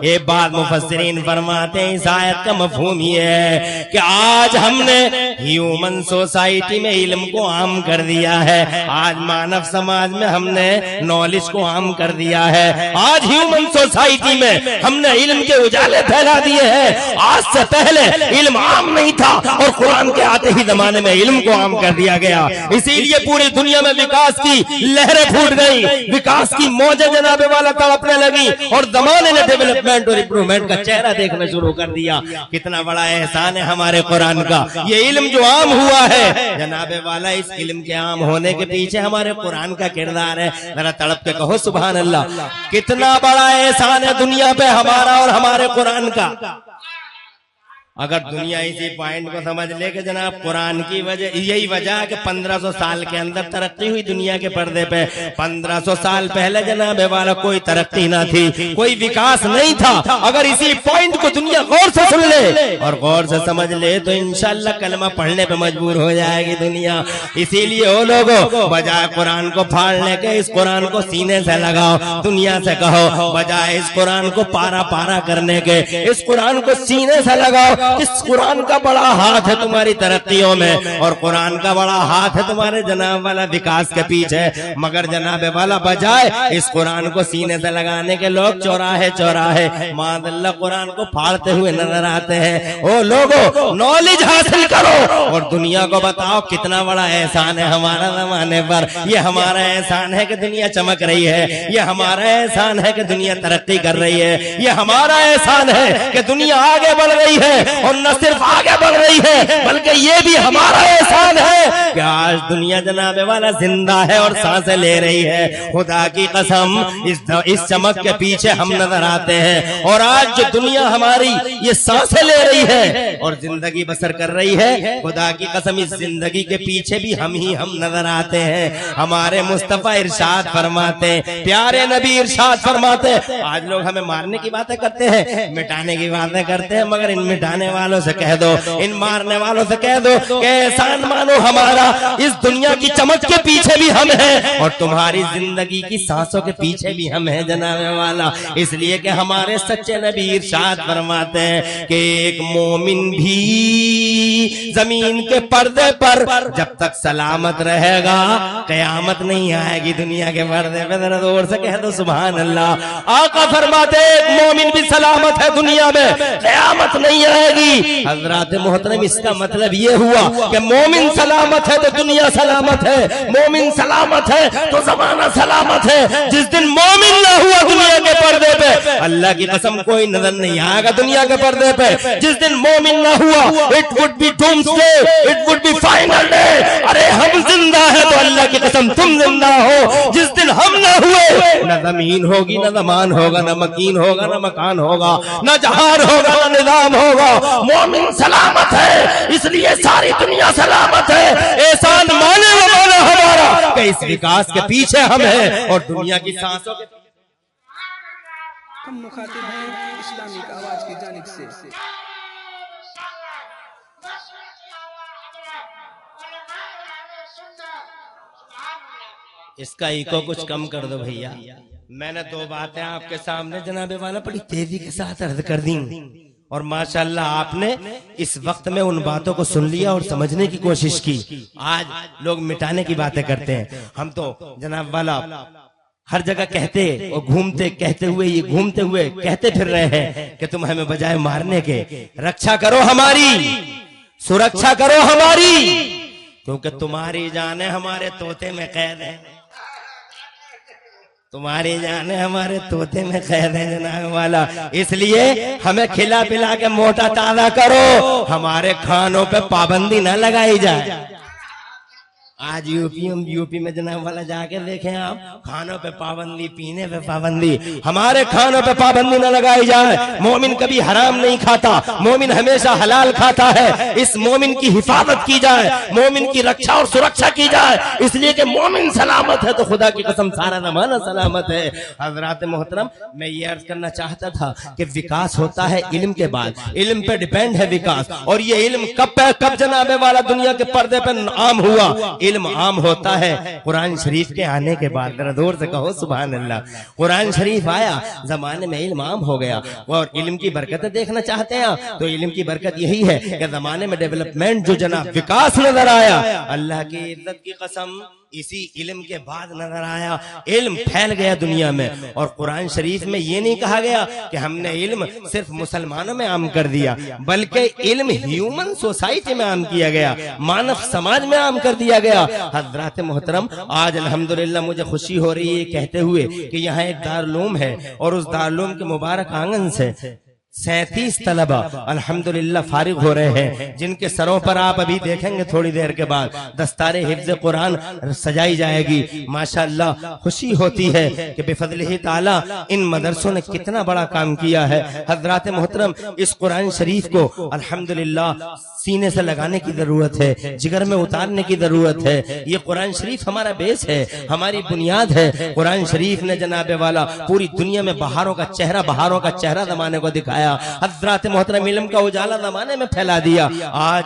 ये बात मुफस्सिरीन फरमाते हैं, इस आयत का मफहूम ये है कि आज हमने ह्यूमन सोसाइटी में इल्म को आम कर दिया है, आज मानव समाज में हमने नॉलेज को आम कर दिया है, आज ह्यूमन सोसाइटी में हमने इल्म के उजाले फैला दिए हैं। आज से पहले इल्म आम नहीं था और कुरान के आते ही जमाने में इल्म को आम कर दिया गया, इसीलिए पूरी दुनिया में विकास की लहरें फूट गई, विकास की मौजें जनाबे वाला तड़पने लगी और जमाने ने डेवलपमेंट और इंप्रूवमेंट का चेहरा देखना शुरू कर दिया। कितना बड़ा एहसान है हमारे कुरान का, ये इल्म जो आम हुआ है जनाबे वाला, इस इल्म के आम होने के पीछे हमारे कुरान का किरदार है। जरा तड़प के कहो सुभान अल्लाह। कितना बड़ा एहसान है दुनिया पे हमारा और हमारे कुरान का। अगर दुनिया इसी पॉइंट को समझ ले कि जनाब कुरान की वजह, यही वजह है कि 1500 साल के अंदर तरक्की हुई दुनिया के पर्दे पे। 1500 साल पहले जनाब वाला कोई तरक्की ना थी, कोई विकास नहीं था। अगर इसी पॉइंट को दुनिया गौर से सुन ले और गौर से समझ ले तो इंशाल्लाह कलमा पढ़ने पे मजबूर हो जाएगी दुनिया। इसीलिए वो लोगों बजाय कुरान को फाड़ने के इस कुरान को सीने से लगाओ, दुनिया से कहो बजाय इस कुरान को पारा पारा करने के इस कुरान को सीने से लगाओ। इस कुरान का बड़ा हाथ है तुम्हारी तरक्कियों में और कुरान का बड़ा हाथ है तुम्हारे जनाब वाला विकास के पीछे, मगर जनाब वाला बजाय इस कुरान को सीने से लगाने के लोग चौराहे चौराहे मादल्ला कुरान को फाड़ते हुए नजर आते हैं। ओ लोगों, नॉलेज हासिल करो और दुनिया को बताओ कितना बड़ा एहसान है हमारा जमाने पर। ये हमारा एहसान है कि दुनिया चमक रही है, ये हमारा एहसान है कि दुनिया तरक्की कर रही है, ये हमारा एहसान है कि दुनिया आगे बढ़ रही है और न सिर्फ आगे बढ़ रही है बल्कि ये भी हमारा एहसान है कि आज दुनिया जनाबे वाला जिंदा है और सांसें ले रही है। खुदा की कसम इस चमक के पीछे हम नजर आते हैं और आज जो दुनिया हमारी ये सांसें ले रही है और जिंदगी बसर कर रही है, खुदा की कसम इस जिंदगी के पीछे भी हम नजर आते हैं। हमारे मुस्तफा इरशाद फरमाते, प्यारे नबी इरशाद फरमाते, आज लोग हमें मारने की बातें करते हैं, मिटाने की बातें करते हैं, मगर इन मिटाने वालों से कह दो, इन मारने वालों से कह दो कि एहसान मानो हमारा, इस दुनिया की चमक के पीछे भी हम हैं और तुम्हारी जिंदगी की सांसों के पीछे भी हम हैं जनाबे वाला। इसलिए कि हमारे सच्चे नबी इरशाद फरमाते हैं कि एक मोमिन भी जमीन के पर्दे पर जब तक सलामत रहेगा कयामत नहीं आएगी दुनिया के पर्दे पे। जरा जोर से कह दो सुभान अल्लाह। आका फरमाते एक मोमिन भी सलामत है दुनिया में, कयामत नहीं आएगी। हजरात मोहतरम, इसका मतलब ये हुआ कि मोमिन सलामत है तो दुनिया सलामत है, मोमिन सलामत है तो जमाना सलामत है। जिस दिन मोमिन ना हुआ दुनिया के पर्दे पे, अल्लाह की कसम कोई नजर नहीं आएगा दुनिया के पर्दे पे। जिस दिन मोमिन ना हुआ, it would be doomsday, it would be final day. अरे हम जिंदा है तो अल्लाह की कसम तुम जिंदा हो। जिस दिन हम ना हुए, न जमीन होगी, न जमान होगा, न मकीन होगा, न मकान होगा, न जहान होगा, न निजाम होगा। मोमिन सलामत है, इसलिए सारी दुनिया सलामत है। एहसान माने वाला हमारा कि इस विकास के पीछे हम हैं और दुनिया की सांसों के। हम मुखातिब हैं इस्लामिक आवाज की जानिब से। इसका इको कुछ कम कर दो भैया। मैंने दो बातें आपके सामने जनाबे वाला बड़ी तेजी के साथ अर्ज कर दी और माशाल्लाह आपने इस वक्त में उन बातों को सुन लिया और समझने की कोशिश की। आज लोग मिटाने की बातें करते हैं, हम तो जनाब वाला हर जगह कहते और घूमते कहते हुए कहते फिर रहे हैं कि तुम हमें बजाय मारने के रक्षा करो हमारी, सुरक्षा करो हमारी, क्योंकि तुम्हारी जाने हमारे तोते में कैद है, तुम्हारी जाने हमारे तोते में कैद है जनाब वाला। इसलिए हमें खिला पिला के मोटा ताजा करो, हमारे खानों पे पाबंदी न लगाई जाए। आज यूपी में जनाब वाला जाके देखें आप, खानों पे पाबंदी, पीने पे पाबंदी, हमारे खानों पे पाबंदी न लगाई जाए। मोमिन कभी हराम नहीं खाता, मोमिन हमेशा हलाल खाता है। इस मोमिन की हिफाजत की जाए, मोमिन की रक्षा और सुरक्षा की जाए, इसलिए कि मोमिन सलामत है तो खुदा की कसम सारा जमाना सलामत है। हजरात मोहतरम, मैं ये अर्ज करना चाहता था कि विकास होता है इल्म के बाद, इल्म पे डिपेंड है विकास। और ये इल्म कब जनाबे वाला दुनिया के पर्दे पर आम हुआ? इल्म आम होता है कुरान शरीफ के आने के बाद। जरा जोर से कहो सुभान अल्लाह। कुरान शरीफ आया, जमाने में इल्म आम हो गया। और इल्म की बरकत देखना चाहते हैं आप, तो इल्म की बरकत यही है कि जमाने में डेवलपमेंट जो जनाब विकास नजर आया, अल्लाह की इज्जत की कसम इसी इल्म के बाद नजर आया। इल्म फैल गया दुनिया में। और कुरान शरीफ में ये नहीं कहा गया कि हमने इल्म सिर्फ मुसलमानों में आम कर दिया, बल्कि इल्म ह्यूमन सोसाइटी में आम किया गया, मानव समाज में आम कर दिया गया। हजरात मोहतरम, आज अल्हम्दुलिल्लाह मुझे खुशी हो रही है कहते हुए कि यहाँ एक दारुल है और उस दारुल के मुबारक आंगन से 37 तलबा अल्हम्दुलिल्लाह फारिग हो रहे हैं, जिनके सरों पर आप अभी देखेंगे थोड़ी देर के बाद दस्तारे हिफ्ज़ कुरान सजाई जाएगी। माशाअल्लाह खुशी होती है कि बिफज़लिही ताला इन मदरसों ने कितना बड़ा काम किया है। हज़रात मोहतरम, इस कुरान शरीफ को अल्हम्दुलिल्लाह सीने से लगाने की जरूरत है, जिगर में उतारने की जरूरत है। ये कुरान शरीफ हमारा बेस है, हमारी बुनियाद है। कुरान शरीफ ने जनाबे वाला पूरी दुनिया में बहारों का चेहरा जमाने को दिखाया। हज़रात मोहतरम, इल्म का उजाला जमाने में फैला दिया। आज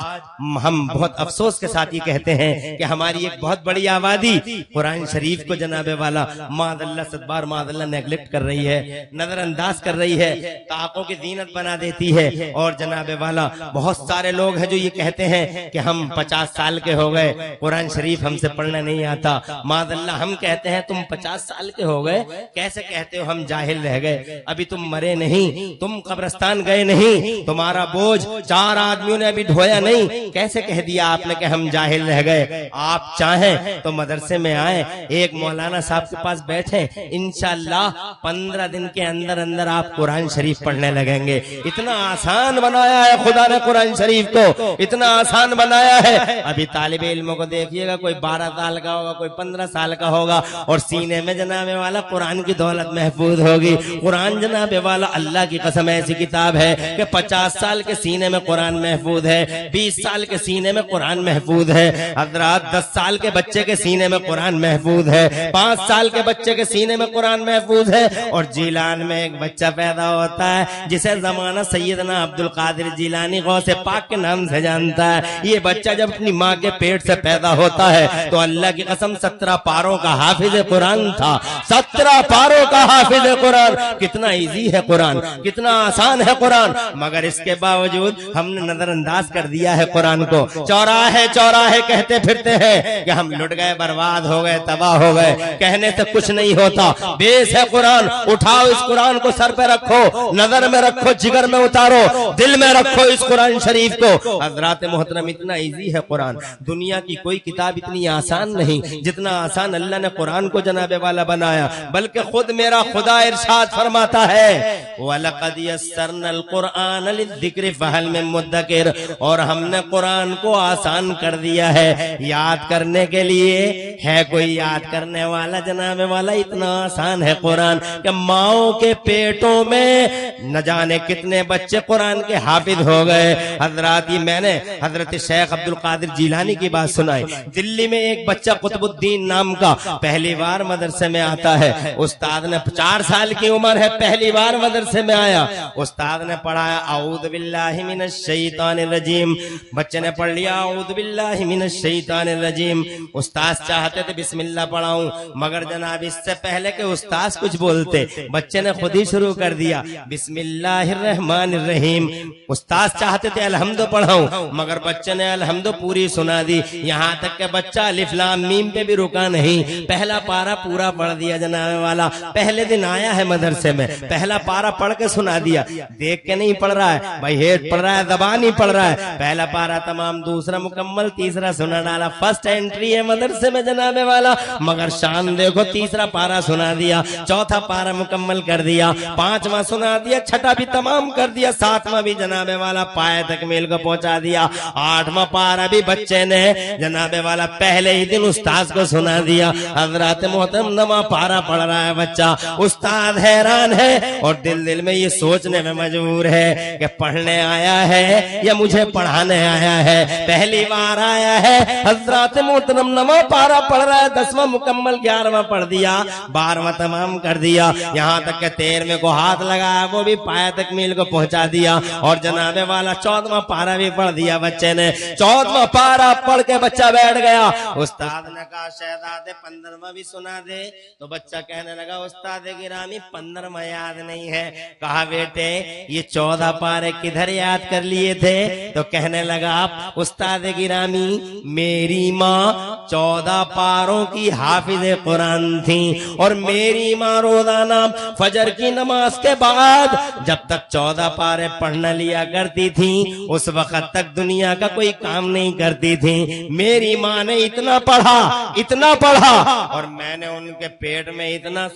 हम बहुत अफसोस के साथ ये कहते हैं कि हमारी एक बहुत बड़ी आबादी कुरान शरीफ को जनाबे वाला मादल्ला सदबार मादल्ला नेगलेक्ट कर रही है, नजरअंदाज कर रही है, ताकों की जीनत बना देती है। और जनाबे वाला बहुत सारे लोग जो ये कहते हैं कि हम 50 साल के हो गए, कुरान शरीफ हमसे पढ़ना नहीं आता। मादल्लाह, हम कहते हैं तुम 50 साल के हो गए, कैसे कहते हो हम जाहिल रह गए? अभी तुम मरे नहीं, तुम कब्रिस्तान गए नहीं, तुम्हारा बोझ 4 आदमियों ने अभी ढोया नहीं, कैसे कह दिया आपने कि हम जाहिल रह गए? आप चाहें तो मदरसे में आए, एक मौलाना साहब के पास बैठे, इंशाअल्लाह 15 दिन के अंदर अंदर आप कुरान शरीफ पढ़ने लगेंगे। इतना आसान बनाया है खुदा ने कुरान शरीफ को, इतना आसान बनाया है। अभी तालिबे इल्मों को देखिएगा, कोई 12 साल का होगा, कोई 15 साल का होगा, और सीने में जनाबे वाला कुरान की दौलत महफूज होगी। कुरान जनाबे वाला अल्लाह की कसम ऐसी किताब है कि 50 साल के सीने में कुरान महफूज है, 20 साल के सीने में कुरान महफूज है। हजरात, 10 साल के बच्चे के सीने में कुरान महफूज है, 5 साल के बच्चे के सीने में कुरान महफूज है। और जीलान में एक बच्चा पैदा होता है जिसे जमाना सैयदना अब्दुल कादिर जीलानी गौसे पाक के नाम से जानता है। ये बच्चा जब अपनी माँ के पेट से पैदा होता है तो अल्लाह की कसम 17 पारों का हाफिज कुरान था, 17 पारों का हाफिज कुरान। कितना इजी है कुरान, कितना आसान है कुरान, मगर इसके बावजूद हमने नजरअंदाज कर दिया है कुरान को। चौराहे चौराहे कहते फिरते हैं कि हम लुट गए, बर्बाद हो गए, तबाह हो गए। कहने से कुछ नहीं होता, बेस है कुरान। उठाओ इस कुरान को, सर पे रखो, नजर में रखो, जिगर में उतारो, दिल में रखो इस कुरान शरीफ को। हज़रात मोहतरम, इतना इजी है कुरान। दुनिया की कोई किताब इतनी आसान नहीं जितना आसान अल्लाह ने कुरान को जनाबे वाला बनाया। बल्कि खुद मेरा खुदा इरशाद फरमाता है, वलक़द यस्सरनल कुरआन लिज़्ज़िक्रि फ़हल मिन मुद्दकिर, और हमने कुरान को आसान कर दिया है याद करने के लिए। है कोई याद करने वाला जनाबे वाला? इतना आसान है कुरान कि माओ के पेटों में न जाने कितने बच्चे कुरान के हाफिज हो गए। हजरात, मैंने हजरत शेख अब्दुल कादिर जीलानी की बात सुनाई। दिल्ली में एक बच्चा कुतुबुद्दीन नाम का पहली बार मदरसे में आता है। उस्ताद ने 4 साल की उम्र है, पहली बार मदरसे में आया। उस्ताद ने पढ़ाया औज़ु बिल्लाहि मिनश शैतानिर रजीम, बच्चे ने पढ़ लिया औज़ु बिल्लाहि मिनश शैतानिर रजीम। उस्ताद चाहते थे बिस्मिल्लाह पढ़ाऊं, मगर जनाब इससे पहले के उस्ताद कुछ बोलते, बच्चे ने खुद ही शुरू कर दिया बिस्मिल्लाहिर रहमानिर रहीम। उस्ताद चाहते थे अलहम्दु पढ़ाऊं, मगर बच्चे ने अलहम्दु पूरी सुना दी। यहाँ तक के बच्चा अलिफ लाम मीम पे भी रुका नहीं, पहला पारा पूरा पढ़ दिया जनाब वाला। पहले दिन आया है मदरसे में, पहला पारा पढ़ के सुना दिया। देख के नहीं पढ़ रहा है भाई, हेड पढ़ रहा है, जबान ही पढ़ रहा है। पहला पारा तमाम, दूसरा मुकम्मल, तीसरा सुना डाला। फर्स्ट एंट्री है मदरसे में जनाबे वाला, मगर शान देखो, तीसरा पारा सुना दिया, चौथा पारा मुकम्मल कर दिया, पांचवा सुना दिया, छठा भी तमाम कर दिया, सातवां भी जनाबे वाला पाए तकमील को पहुंचा दिया, आठवां पारा भी बच्चे ने जनाबे वाला पहले ही दिन उस्ताद को सुना दिया। हजरत मोहतरम नवा पारा पढ़ रहा है बच्चा, उस्ताद हैरान है और दिल दिल में ये सोचने में मजबूर है कि पढ़ने आया है या मुझे पढ़ाने आया है। पहली बार आया है, हजरत मोहतरम नवा पारा पढ़ रहा है, 10वां मुकम्मल, 11वां पढ़ दिया, 12वां तमाम कर दिया, यहाँ तक के 13वें को हाथ लगाया, वो भी पाया तकमील को पहुंचा दिया, और जनाबे वाला 14वां पारा भी पढ़ दिया बच्चे ने। 14वां पारा पढ़ के बच्चा बैठ गया। उस्ताद ने कहा शहजादे 15वां भी सुना दे, तो बच्चा कहने लगा उस्ताद गिरामी 15वां याद नहीं है। कहा बेटे ये 14 पारे किधर याद कर लिए थे? तो कहने लगा उस्ताद गिरामी मेरी माँ 14 पारों की हाफिज कुरान थी, और मेरी माँ रोजाना फजर की नमाज के बाद जब तक 14 पारे पढ़ना लिया करती थी, उस वक्त तक दुनिया का कोई काम नहीं करती थी। मेरी माँ ने इतना पढ़ा, इतना पढ़ा, और मैंने उनके पेट में इतना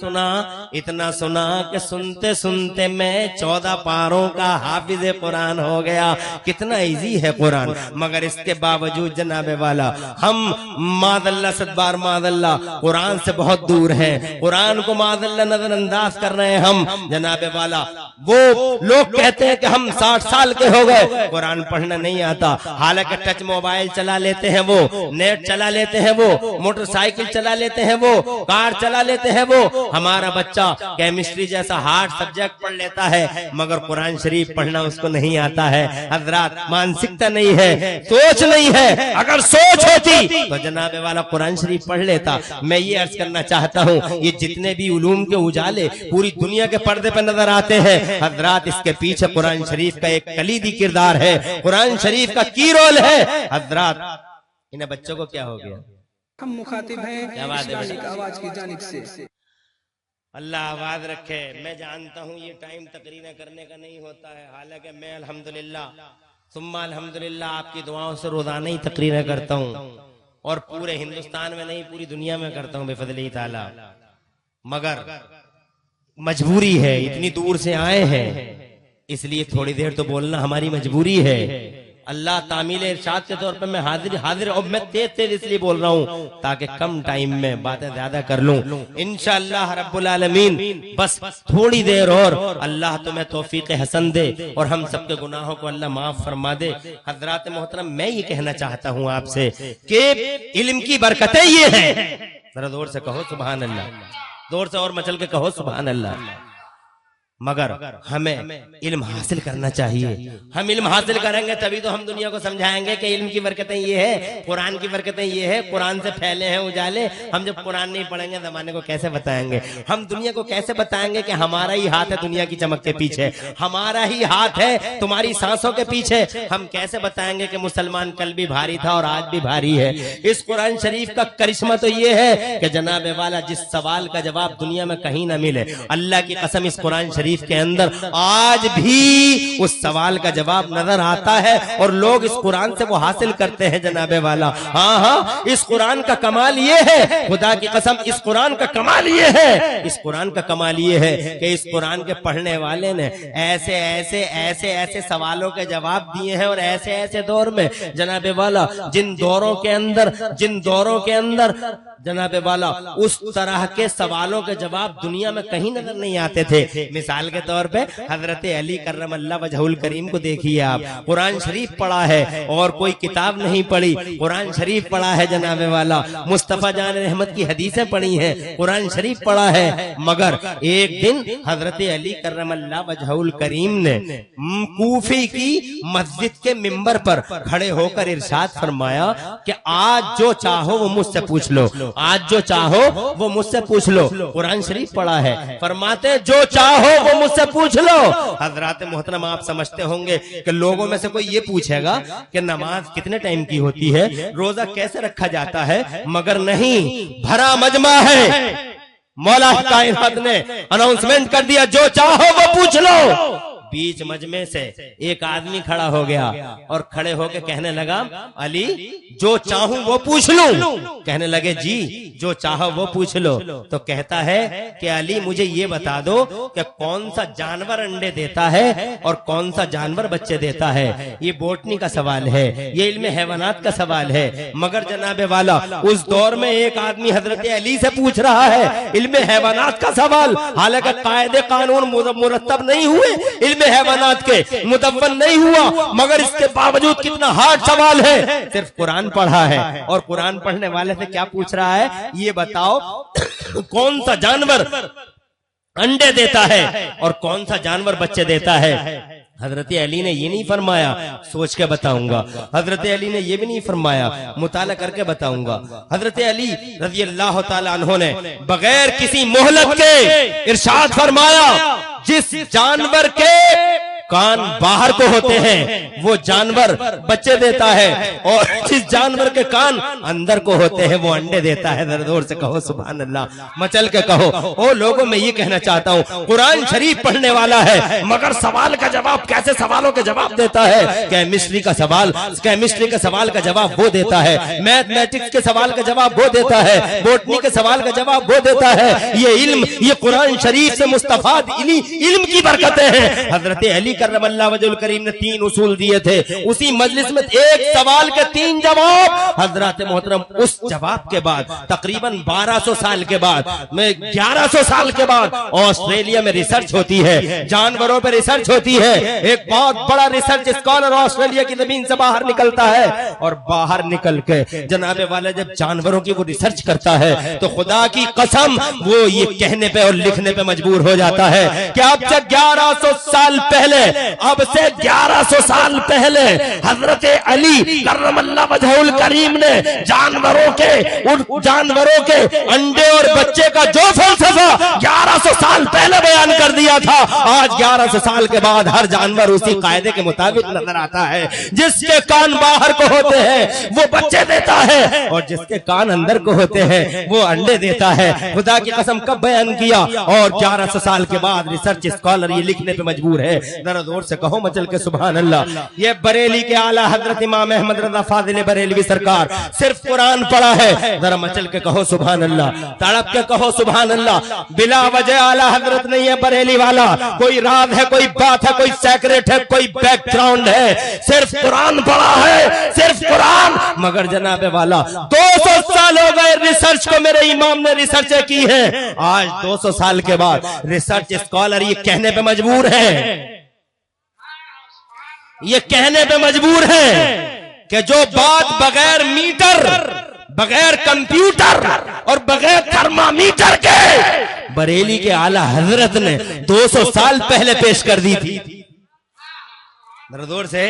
सुना कि सुनते सुनते मैं 14 पारों का हाफिज कुरान हो गया। कितना इजी है कुरान, मगर इसके बावजूद जनाबे वाला हम मादल्ला सदबार मादल्ला कुरान से बहुत दूर हैं, कुरान को मादल्ला नजरअंदाज कर रहे हैं हम जनाबे वाला। वो लोग कहते हैं कि हम 60 साल के हो गए, कुरान पढ़ना नहीं आता, हालांकि टच मोबाइल चला लेते हैं, वो नेट चला लेते हैं, वो मोटरसाइकिल चला लेते हैं, वो कार चला लेते हैं। वो हमारा बच्चा केमिस्ट्री जैसा हार्ड सब्जेक्ट पढ़ लेता है, मगर कुरान शरीफ पढ़ना उसको नहीं आता है। हजरात मानसिकता नहीं है, सोच नहीं है, अगर सोच होती तो जनाबे वाला कुरान शरीफ पढ़ लेता। मैं ये अर्ज करना चाहता हूँ, ये जितने भी उलूम के उजाले पूरी दुनिया के पर्दे पर नजर आते हैं, हजरात इसके पीछे कुरान शरीफ का एक कलीदी किरदार है, कुरान शरीफ का की रोल है। हजरात इन बच्चों को क्या हो गया? हम मुखातिब हैं इस्लामिक आवाज की जानिब से। अल्लाह आवाज रखे। मैं जानता हूँ ये टाइम तकरीरें करने का नहीं होता है, हालांकि मैं अल्हम्दुलिल्लाह सुम्मा अल्हम्दुलिल्लाह आपकी दुआओं से रोजाना ही तकरीरें करता हूँ, और पूरे हिंदुस्तान में नहीं पूरी दुनिया में करता हूँ बेफजली ताला। मगर मजबूरी है, इतनी दूर से आए हैं, इसलिए थोड़ी देर तो बोलना हमारी मजबूरी है। अल्लाह तामील इरशाद के तौर पे मैं हाजिर और मैं तेज इसलिए बोल रहा हूँ ताकि कम टाइम में बातें ज्यादा कर लूं इंशाअल्लाह रब्बुल आलमीन। बस थोड़ी देर और अल्लाह तुम्हें तौफीक हसन दे और हम सबके गुनाहों को अल्लाह माफ फरमा दे। हजरात मोहतरम, मैं ये कहना चाहता हूँ आपसे कि इल्म की बरकतें ये हैं, जरा जोर से कहो सुभान अल्लाह, जोर से और मचल के कहो सुभान अल्लाह। मगर हमें इल्म हासिल करना चाहिए। हम इल्म हासिल करेंगे तभी तो हम दुनिया को समझाएंगे कि इल्म की बरकतें ये है, कुरान की बरकतें ये है, कुरान से फैले हैं उजाले। हम जब कुरान नहीं पढ़ेंगे जमाने को कैसे बताएंगे? हम दुनिया को कैसे बताएंगे कि हमारा ही हाथ है दुनिया की चमक के पीछे, हमारा ही हाथ है तुम्हारी सांसों के पीछे? हम कैसे बताएंगे कि मुसलमान कल भी भारी था और आज भी भारी है? इस कुरान शरीफ का करिश्मा तो ये है कि जनाबे वाला जिस सवाल का जवाब दुनिया में कहीं ना मिले, अल्लाह की कसम इस कुरान शरीफ के अंदर आज भी उस सवाल का जवाब नजर आता है और लोग इस कुरान से वो हासिल करते हैं जनाबे वाला। हाँ, इस कुरान का कमाल ये है, खुदा की कसम इस कुरान का कमाल ये है, इस कुरान का कमाल ये है कि इस कुरान के पढ़ने वाले ने ऐसे ऐसे ऐसे ऐसे सवालों के जवाब दिए हैं और ऐसे ऐसे दौर में जनाबे वाला जिन दौरों के अंदर जनाबे वाला उस तरह के सवालों के जवाब दुनिया में कहीं नजर नहीं आते थे। मिसाल के तौर पे हजरत अली कर्रमल्लाह वजहुल करीम को देखिए आप, कुरान शरीफ पढ़ा है और कोई किताब नहीं पढ़ी, कुरान शरीफ पढ़ा है जनाबे वाला। मुस्तफा जान रहमत की हदीसें पढ़ी हैं, कुरान शरीफ पढ़ा है। मगर एक दिन हजरत अली कर्रमल्लाह वजहुल करीम ने कूफी की मस्जिद के मिंबर पर खड़े होकर इरशाद फरमाया कि आज जो चाहो वो मुझसे पूछ लो, आज जो चाहो वो मुझसे पूछ लो। कुरान शरीफ पढ़ा है, फरमाते जो चाहो वो मुझसे पूछ लो। हजरात मोहतरम, आप समझते होंगे कि लोगों में से कोई ये पूछेगा कि नमाज कितने टाइम की होती है, रोजा कैसे रखा जाता है, मगर नहीं, भरा मजमा है। मौला कायनात ने अनाउंसमेंट कर दिया जो चाहो वो पूछ लो। बीच मजमे से एक आदमी खड़ा हो गया और खड़े होके कहने लगा, अली जो चाहूं वो पूछ लूं? कहने लगे, जी जो चाहो वो पूछ लो। तो कहता है कि अली मुझे ये बता दो कि कौन सा जानवर अंडे देता है और कौन सा जानवर बच्चे देता है। ये बोटनी का सवाल है, ये इल्म हैवानात का सवाल है। मगर जनाबे वाला उस दौर में एक आदमी हजरत अली से पूछ रहा है इल्म हैवानात का सवाल, हालांकि कायदे कानून मुरतब नहीं हुए, इल्म हैवानात के मुदव्वन नहीं हुआ, मगर इसके बावजूद कितना हार्ड सवाल है। सिर्फ कुरान पढ़ा है और कुरान पढ़ने वाले से क्या पूछ रहा है, ये बताओ कौन सा जानवर अंडे देता है और कौन सा जानवर बच्चे देता है। हजरत अली ने ये नहीं फरमाया सोच के बताऊंगा, हजरत अली ने ये भी नहीं फरमाया मुताला करके बताऊंगा। हजरत अली रज़ी अल्लाह ताला अन्हो ने बगैर किसी मोहलत के इरशाद फरमाया, जिस जानवर के कान बाहर को होते हैं वो जानवर बच्चे देता है और जिस जानवर के कान अंदर को होते हैं वो अंडे देता है। जरा जोर से कहो सुभान अल्लाह, मचल के कहो। ओ लोगों, मैं ये कहना चाहता हूँ, कुरान शरीफ पढ़ने वाला है मगर सवाल का जवाब कैसे सवालों के जवाब देता है। केमिस्ट्री का सवाल, केमिस्ट्री के सवाल का जवाब वो देता है, मैथमेटिक्स के सवाल का जवाब वो देता है, बोटनी के सवाल का जवाब वो देता है। ये इल्म, ये कुरान शरीफ से मुस्तफाद इल्म की बरकतें हैं। हजरत अली करमल्लाहु वजहुल करीम ने 3 उसूल दिए थे, उसी मजलिस में एक सवाल के 3 जवाब। हजरत मोहतरम उस जवाब के बाद तकरीबन 1200 साल के बाद, में 1100 साल के बाद ऑस्ट्रेलिया में रिसर्च होती है, जानवरों पर रिसर्च होती है। एक बहुत बड़ा रिसर्च स्कॉलर ऑस्ट्रेलिया की जमीन से बाहर निकलता है और बाहर निकल के जनाबे वाले जब जानवरों की वो रिसर्च करता है तो खुदा की कसम वो ये कहने पे और लिखने पे मजबूर हो जाता है कि अब से 1100 साल पहले, अब से 1100 साल पहले हजरत अली करमल्लाहु वजहुल करीम ने जानवरों के अंडे और बच्चे का जो फलसफा 1100 साल पहले बयान कर दिया था, आज 1100 साल के बाद हर जानवर उसी कायदे के मुताबिक नजर आता है। जिसके कान बाहर को होते हैं वो बच्चे देता है और जिसके कान अंदर को होते हैं वो अंडे देता है। खुदा की कसम कब बयान किया और 1100 साल के बाद रिसर्च स्कॉलर ये लिखने पे मजबूर है। जरा जोर से कहो मचल के सुभान अल्लाह। ये बरेली के आला हजरत इमाम अहमद रज़ा फाजिल बरेलवी सरकार सिर्फ कुरान पढ़ा है। जरा मचल के कहो सुभान अल्लाह, तड़प के कहो सुभान अल्लाह। बिला वजह आला हजरत नहीं है बरेली वाला, कोई राज है, कोई बात है, कोई सेक्रेट है, कोई बैकग्राउंड है, सिर्फ कुरान पढ़ा है, सिर्फ कुरान। मगर जनाबे वाला 200 साल हो गए रिसर्च को, मेरे इमाम ने रिसर्च की है। आज 200 साल के बाद रिसर्च स्कॉलर ये कहने पे मजबूर है, ये कहने पे मजबूर है कि जो बात बगैर मीटर, बगैर कंप्यूटर और बगैर थर्मामीटर के बरेली के आला हजरत ने 200 साल पहले पेश कर दी थी। जोर से,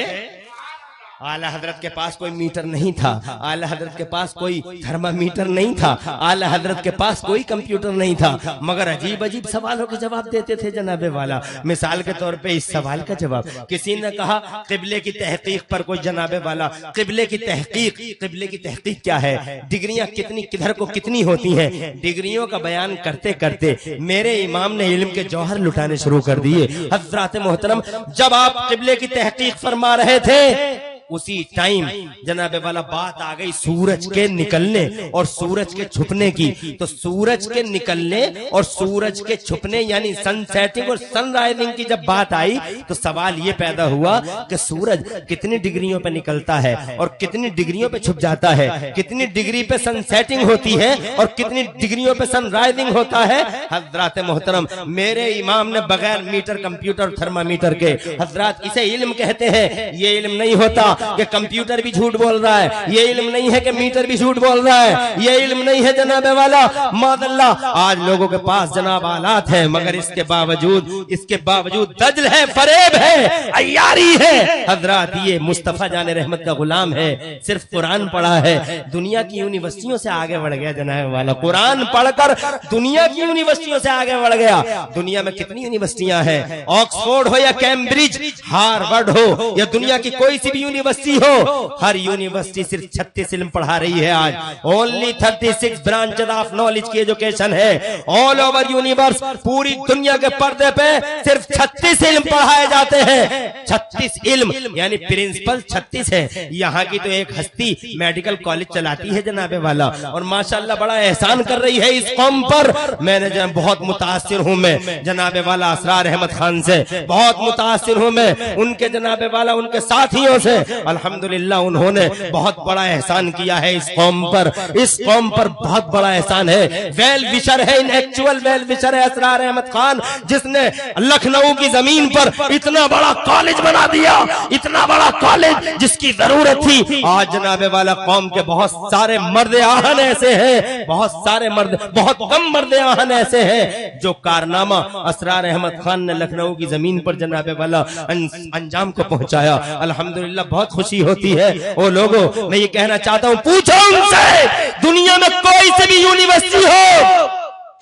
आला हजरत के पास कोई मीटर नहीं था, आला हजरत के पास कोई थर्मामीटर नहीं था, आला हजरत के पास कोई कंप्यूटर नहीं था, मगर अजीब अजीब सवालों के जवाब देते थे जनाबे वाला। मिसाल के तौर पे इस सवाल का जवाब, किसी ने कहा किबले की तहकीक पर कोई जनाबे वाला, किबले की तहकीक क्या है, डिग्रियां कितनी किधर को कितनी होती हैं। डिग्रियों का बयान करते करते मेरे इमाम ने इल्म के जौहर लुटाने शुरू कर दिए। हजरात मोहतरम, जब आप किबले की तहकीक फरमा रहे थे उसी टाइम जनाबे वाला बात आ गई सूरज के निकलने और सूरज के छुपने की। तो सूरज के निकलने और सूरज के छुपने यानी सनसेटिंग और सनराइजिंग की जब बात आई तो सवाल ये पैदा हुआ कि सूरज कितनी डिग्रियों पे निकलता है और कितनी डिग्रियों पे छुप जाता है, कितनी डिग्री पे सनसेटिंग होती है और कितनी डिग्रियों पे सनराइजिंग होता है। हजरात मोहतरम, मेरे इमाम ने बगैर मीटर, कंप्यूटर, थर्मामीटर के, हजरात इसे इल्म कहते हैं। ये इल्म नहीं होता कि कंप्यूटर भी झूठ बोल रहा है, ये इल्म नहीं है कि मीटर भी झूठ बोल रहा है, ये इल्म नहीं है जनाबे वाला मादल्लाह। आज लोगों के पास जनाब आलात है मगर इसके बावजूद दजल है, फरेब है, अय्यारी है। हजरात, ये मुस्तफा जाने रहमत का गुलाम है, सिर्फ कुरान पढ़ा है, दुनिया की यूनिवर्सिटियों से आगे बढ़ गया जनाबे वाला। कुरान पढ़कर दुनिया की यूनिवर्सिटियों से आगे बढ़ गया। दुनिया में कितनी यूनिवर्सिटियां हैं, ऑक्सफोर्ड हो या कैम्ब्रिज, हार्वर्ड हो या दुनिया की कोई सी भी यूनिवर्सिटी यूनिवर्सिटी हो, हर यूनिवर्सिटी सिर्फ 36 इल्म पढ़ा रही है आज। ओनली 36 ब्रांचेस ऑफ नॉलेज की एजुकेशन है ऑल ओवर यूनिवर्स। पूरी दुनिया के पर्दे पे सिर्फ 36 इल्म पढ़ाए जाते हैं। 36 इल्म यानी प्रिंसिपल 36 है। यहाँ की तो एक हस्ती मेडिकल कॉलेज चलाती है जनाबे वाला, और माशाल्लाह बड़ा एहसान कर रही है इस कौम पर। मैंने बहुत मुतासिर हूँ मैं जनाबे वाला असरार अहमद खान से, बहुत मुतासिर हूँ मैं उनके जनाबे वाला उनके साथियों से। अल्हम्दुलिल्लाह उन्होंने बहुत बड़ा एहसान किया है इस कौम पर, इस कौम पर बहुत बड़ा एहसान है। वेल विशर है, इन एक्चुअल वेल विशर है असरार अहमद खान, जिसने लखनऊ की जमीन पर इतना बड़ा कॉलेज बना दिया, इतना बड़ा कॉलेज जिसकी जरूरत थी। आज जनाबे वाला कौम के बहुत सारे मर्द आहन ऐसे हैं, बहुत सारे मर्द, बहुत कम मर्द आहन ऐसे हैं जो कारनामा असरार अहमद खान ने लखनऊ की जमीन पर जनाबे वाला अंजाम को पहुंचाया। अल्हम्दुलिल्लाह बहुत खुशी होती है। ओ लोगों, मैं ये कहना चाहता हूं, पूछो उनसे, दुनिया में कोई से भी यूनिवर्सिटी हो,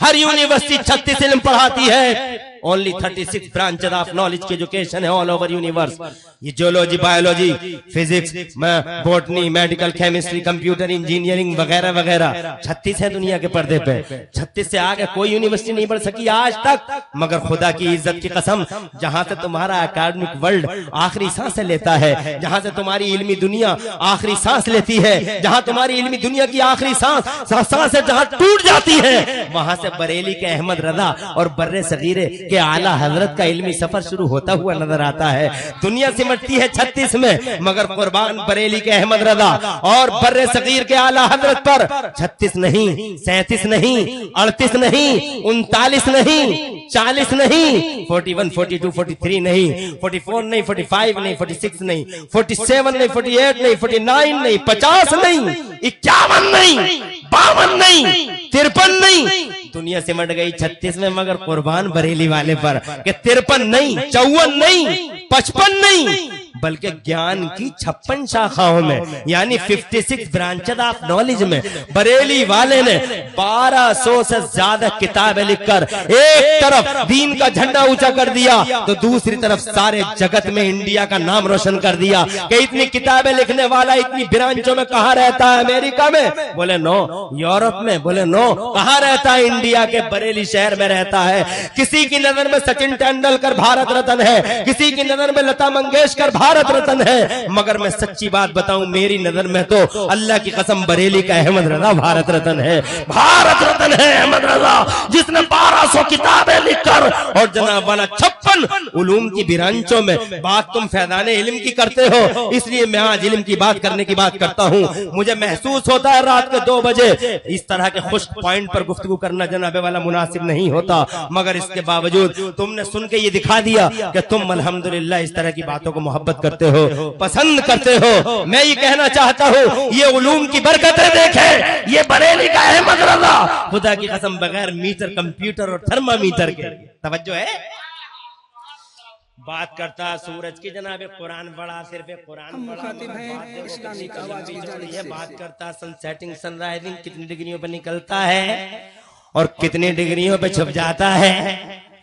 हर यूनिवर्सिटी 36 इल्म पढ़ाती है। ओनली 36 ब्रांचेस ऑफ नॉलेज की एजुकेशन है ऑल ओवर यूनिवर्स। ये geology, biology, physics, botany, medical, chemistry, computer engineering वगैरह वगैरह 36 है दुनिया के पर्दे पे। 36 से आगे कोई यूनिवर्सिटी नहीं बढ़ सकी आज तक। मगर खुदा की इज्जत की कसम, जहां से तुम्हारा एकेडमिक वर्ल्ड आखिरी सांसें लेता है, जहां से तुम्हारी इल्मी दुनिया आखिरी सांस लेती है, जहां तुम्हारी इल्मी दुनिया की आखिरी सांसें जहां टूट जाती है, वहां से बरेली के अहमद रजा और बर्रे सगीरे के आला हजरत का इल्मी सफर शुरू होता हुआ नजर आता है। दुनिया सिमटती है 36 में, मगर कुर्बान बरेली के अहमद रजा और बर्रे सगीर के आला हजरत पर 36 नहीं, 37 नहीं, 38 नहीं, 39 नहीं, 40 नहीं, 41, 42, 43 नहीं, 44 नहीं, 45 नहीं, 46 नहीं, 47 नहीं, 48 नहीं, 49 नहीं, 50 नहीं, 51 नहीं, 52 नहीं, 53 नहीं। दुनिया सिमट गई 36 में, मगर कुर्बान बरेली वाले पर कि 53 नहीं, 54 नहीं, 55 नहीं, बल्कि ज्ञान की 56 शाखाओं में यानी 56 ब्रांचेस ऑफ नॉलेज में बरेली वाले ने 1200 से ज्यादा किताबें लिखकर एक तरफ दीन का झंडा ऊंचा कर दिया, तो दूसरी तरफ सारे जगत में इंडिया का नाम रोशन कर दिया कि इतनी किताबें लिखने वाला इतनी ब्रांचों में कहाँ रहता है? अमेरिका में? बोले नो। यूरोप में? बोले नो। कहाँ रहता है? इंडिया के बरेली शहर में रहता है। किसी की नजर में सचिन तेंदुलकर भारत रत्न है, किसी की नजर में लता मंगेशकर भारत रत्न है, मगर मैं सच्ची बात बताऊं, मेरी नजर में तो अल्लाह की कसम बरेली का अहमद रजा भारत रत्न है। भारत रत्न है अहमद रजा, जिसने 1200 किताबें लिखकर और जनाब वाला 56 उलूम की ब्रांचों में बात तुम फैजाने इल्म की करते हो, इसलिए मैं आज इल्म की बात करने की बात करता हूं। मुझे महसूस होता है रात के 2 बजे इस तरह के खुश पॉइंट पर गुफ्तगू करना जनाबे वाला मुनासिब नहीं होता, मगर इसके बावजूद तुमने सुन के ये दिखा दिया कि तुम अल्हम्दुलिल्लाह इस तरह की बातों को मोहब्बत करते हो, पसंद करते हो। मैं ये कहना चाहता हूँ, ये उलूम की बरकतें देखें, ये बरेली का अहमद रजा खुदा की कसम बगैर मीटर, कंप्यूटर और थर्मामीटर के, तवज्जो है, बात करता सूरज की जनाब कुरान बड़ा, सिर्फ कुरान बड़ा, इस्लामिक आवाज की जानिब से बात करता सनसेटिंग सनराइजिंग कितनी डिग्रियों पर निकलता है और कितनी डिग्रियों पे छुप जाता है।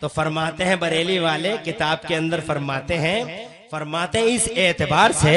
तो फरमाते हैं बरेली वाले, किताब के अंदर फरमाते हैं इस एतबार से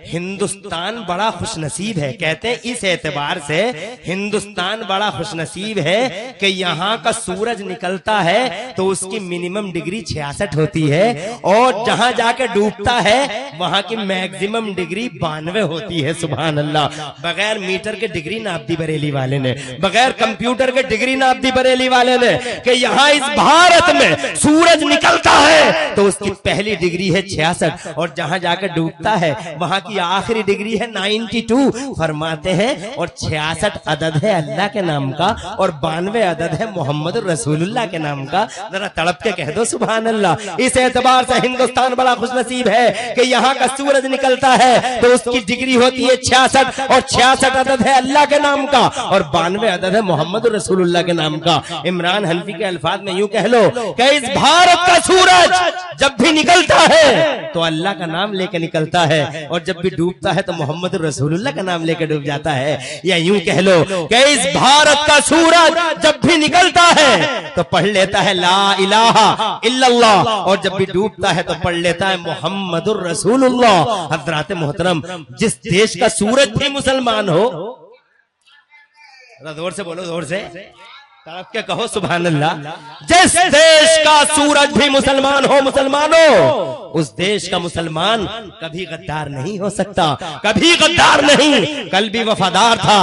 हिंदुस्तान बड़ा खुशनसीब है। कहते हैं इस एतबार से हिंदुस्तान बड़ा खुशनसीब है कि यहाँ का सूरज निकलता है तो उसकी मिनिमम डिग्री 66 होती है, और जहां जाके डूबता है वहां की मैक्सिमम डिग्री 92 होती है। सुभान अल्लाह। बगैर मीटर के डिग्री नाप दी बरेली वाले ने, बगैर कंप्यूटर के डिग्री नाप दी बरेली वाले ने कि यहाँ इस भारत में सूरज निकलता है तो उसकी पहली डिग्री है 66, और जहां जाकर डूबता है वहां की आखिरी डिग्री है 92। फरमाते हैं और 66 अदद है अल्लाह के नाम का और 92 अदद है मोहम्मद रसूलुल्लाह के नाम का। जरा तड़प के कह दो सुभान अल्लाह। इस एतबार से हिंदुस्तान बड़ा खुशनसीब है कि यहाँ का सूरज निकलता है तो उसकी डिग्री होती है 66, और 66 अदद है अल्लाह के नाम का और 92 अदद है मोहम्मद रसूलुल्लाह के नाम का। इमरान हनफी के अल्फाज में यूं कह लो कि इस भारत का सूरज जब भी निकलता है तो अल्लाह का नाम लेके निकलता है, और जब भी डूबता है तो मोहम्मद रसूलुल्लाह का नाम लेके डूब जाता है। या यूं कह लो कि इस भारत का सूरज जब भी निकलता है तो पढ़ लेता है ला इलाहा इल्लल्लाह, और जब भी डूबता है तो पढ़ लेता है मोहम्मदुर रसूलुल्लाह। हज़रात मोहतरम, जिस देश का सूरज भी मुसलमान हो, जोर से बोलो, जोर से तड़प के कहो सुभान अल्लाह, जिस देश का सूरज भी मुसलमान हो, मुसलमानों, उस देश का मुसलमान कभी गद्दार नहीं हो सकता, कभी गद्दार नहीं। कल भी वफादार था,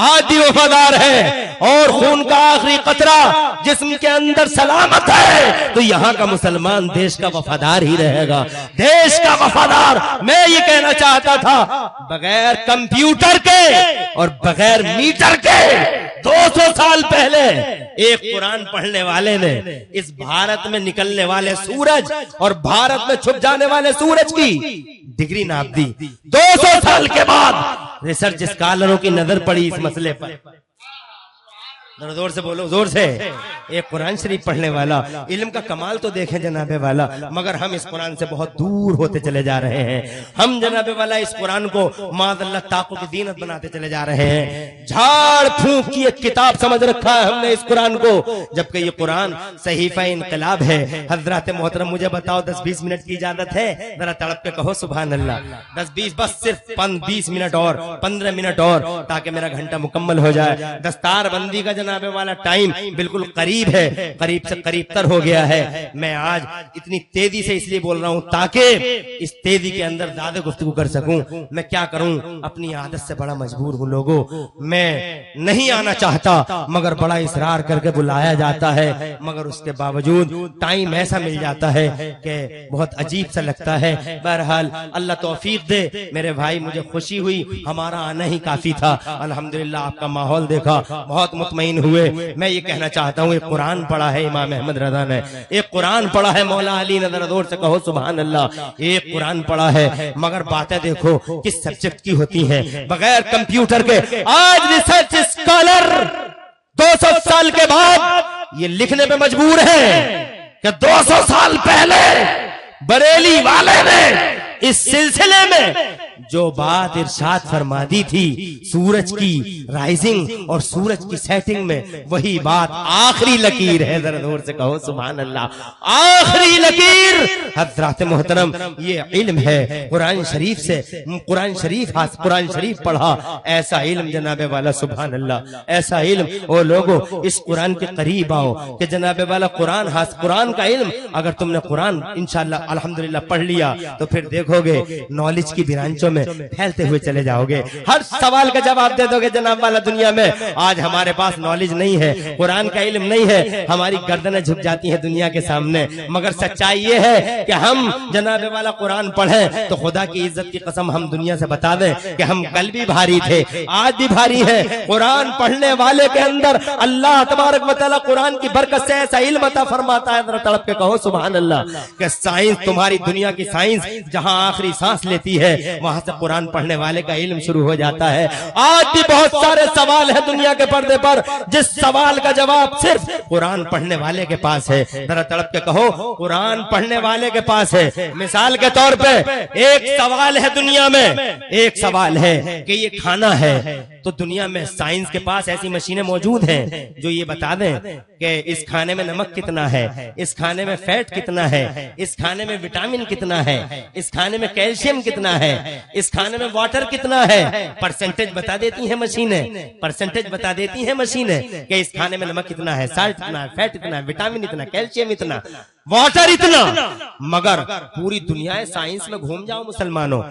आज भी वफादार है, और खून का आखिरी कतरा जिस्म के अंदर सलामत है, तो यहाँ का मुसलमान देश का वफादार ही रहेगा, देश का वफादार। मैं ये कहना चाहता था, बगैर कंप्यूटर के और बगैर मीटर के 200 साल पहले एक कुरान पढ़ने वाले ने इस भारत में निकलने वाले सूरज और भारत में छुप जाने वाले सूरज की डिग्री नाप दी। 200 साल के बाद रिसर्च स्कॉलरों की नजर पड़ी इस मसले पर। जोर से बोलो, जोर से। एक कुरान शरीफ पढ़ने वाला, इल्म का कमाल तो देखें जनाबे वाला, मगर हम इस कुरान से बहुत दूर होते चले जा रहे हैं। हम जनाबे वाला इस कुरान को मादल्ला ताक़ो की दीनत बनाते चले जा रहे हैं। झाड़ फूंक की एक किताब समझ रखा है हमने इस कुरान को, जबकि ये कुरान सहीफा इनकलाब है। हजरत मोहतरम, मुझे बताओ 10-20 मिनट की इजाजत है? जरा तड़प के कहो सुभान अल्लाह। 10-20, बस सिर्फ 20 मिनट और 15 मिनट और, ताकि मेरा घंटा मुकम्मल हो जाए। दस्तार बंदी का जनाबे वाला टाइम बिल्कुल करीब है, करीब से करीब तर हो गया है। मैं आज इतनी तेजी से इसलिए बोल रहा हूं ताकि इस तेजी के अंदर ज्यादा गुफ्तगू कर सकूं। मैं क्या करूं, अपनी आदत से बड़ा मजबूर हूं लोगों। मैं नहीं आना चाहता, मगर बड़ा इसरार करके बुलाया जाता है, मगर उसके बावजूद टाइम ऐसा मिल जाता है कि बहुत अजीब सा लगता है। बहरहाल अल्लाह तौफीक दे मेरे भाई, मुझे खुशी हुई, हमारा आना ही काफी था। अल्हम्दुलिल्लाह आपका माहौल देखा, बहुत मुतमईन हुए। मैं ये कहना चाहता हूँ, एक कुरान पढ़ा है इमाम अहमद रज़ा ने, एक कुरान पढ़ा है मौला अली ने, जोर से कहो सुभान अल्लाह। एक कुरान पढ़ा है, मगर बातें देखो किस सब्जेक्ट की होती हैं, बगैर कंप्यूटर के। आज रिसर्च स्कॉलर 200 साल के बाद ये लिखने पे मजबूर है कि 200 साल पहले बरेली वाले ने इस सिलसिले में जो बात इरशाद फरमा दी थी सूरज की राइजिंग और सूरज की सेटिंग में, वही बात आखिरी लकीर है। जरा जोर से कहो सुभान अल्लाह। आखिरी लकीर हज़रात मोहतरम, ये इल्म है कुरान शरीफ से। कुरान शरीफ पढ़ा, ऐसा इल्म जनाबे वाला सुभान अल्लाह, ऐसा इल्म। ओ लोगो, इस कुरान के करीब आओ कि जनाबे वाला कुरान का इल्म, अगर तुमने कुरान इंशाअल्लाह अल्हम्दुलिल्लाह पढ़ लिया तो फिर देखोगे नॉलेज की ब्रांचों में फैलते हुए चले जाओगे। हर सवाल का जवाब दे दोगे जनाब वाला दुनिया में। आज हमारे पास नॉलेज नहीं है, कुरान का इल्म नहीं है, हमारी गर्दनें झुक जाती हैं दुनिया के सामने। मगर सच्चाई ये है कि हम जनाब वाला कुरान पढ़ें तो खुदा की इज्जत की कसम हम दुनिया से बता दें कि हम कल भी भारी थे, आज भी भारी है। कुरान पढ़ने वाले के अंदर अल्लाह तबारक व तआला कुरान की बरकत से ऐसा इल्म अता फरमाता है, जरा तड़प के कहो सुभान अल्लाह, कि साइंस, तुम्हारी दुनिया की साइंस जहां आखिरी सांस लेती है, वहां से कुरान पढ़ने वाले का इल्म शुरू हो जाता है। आज भी बहुत सारे सवाल है दुनिया के पर्दे पर, जिस सवाल का जवाब सिर्फ कुरान पढ़ने वाले के पास है। जरा तड़प के कहो कुरान पढ़ने वाले के पास है। मिसाल के तौर पे एक सवाल है दुनिया में, एक सवाल है कि ये खाना है, तो दुनिया में साइंस के पास ऐसी मशीनें मौजूद हैं जो ये बता दें कि इस खाने में नमक कितना है, इस खाने में फैट कितना है, इस खाने में विटामिन कितना है, इस खाने में कैल्शियम कितना है, इस खाने में वाटर कितना है। परसेंटेज बता देती है मशीनें, परसेंटेज बता देती है मशीनें कि इस खाने में नमक कितना है, साल्ट इतना है, फैट इतना है, विटामिन इतना, कैल्शियम इतना, वाटर इतना। मगर पूरी दुनिया साइंस में घूम जाओ मुसलमानों,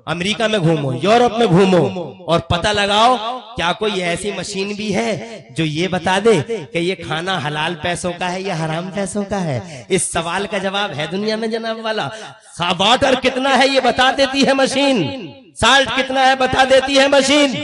अमेरिका में घूमो, यूरोप में घूमो, और पता लगाओ क्या कोई ऐसी मशीन भी है जो ये बता दे कि ये खाना हलाल पैसों का है या हराम पैसों का है। इस सवाल का जवाब है दुनिया में जनाब वाला। वाटर कितना है ये बता देती है मशीन, साल्ट कितना है बता देती है मशीन,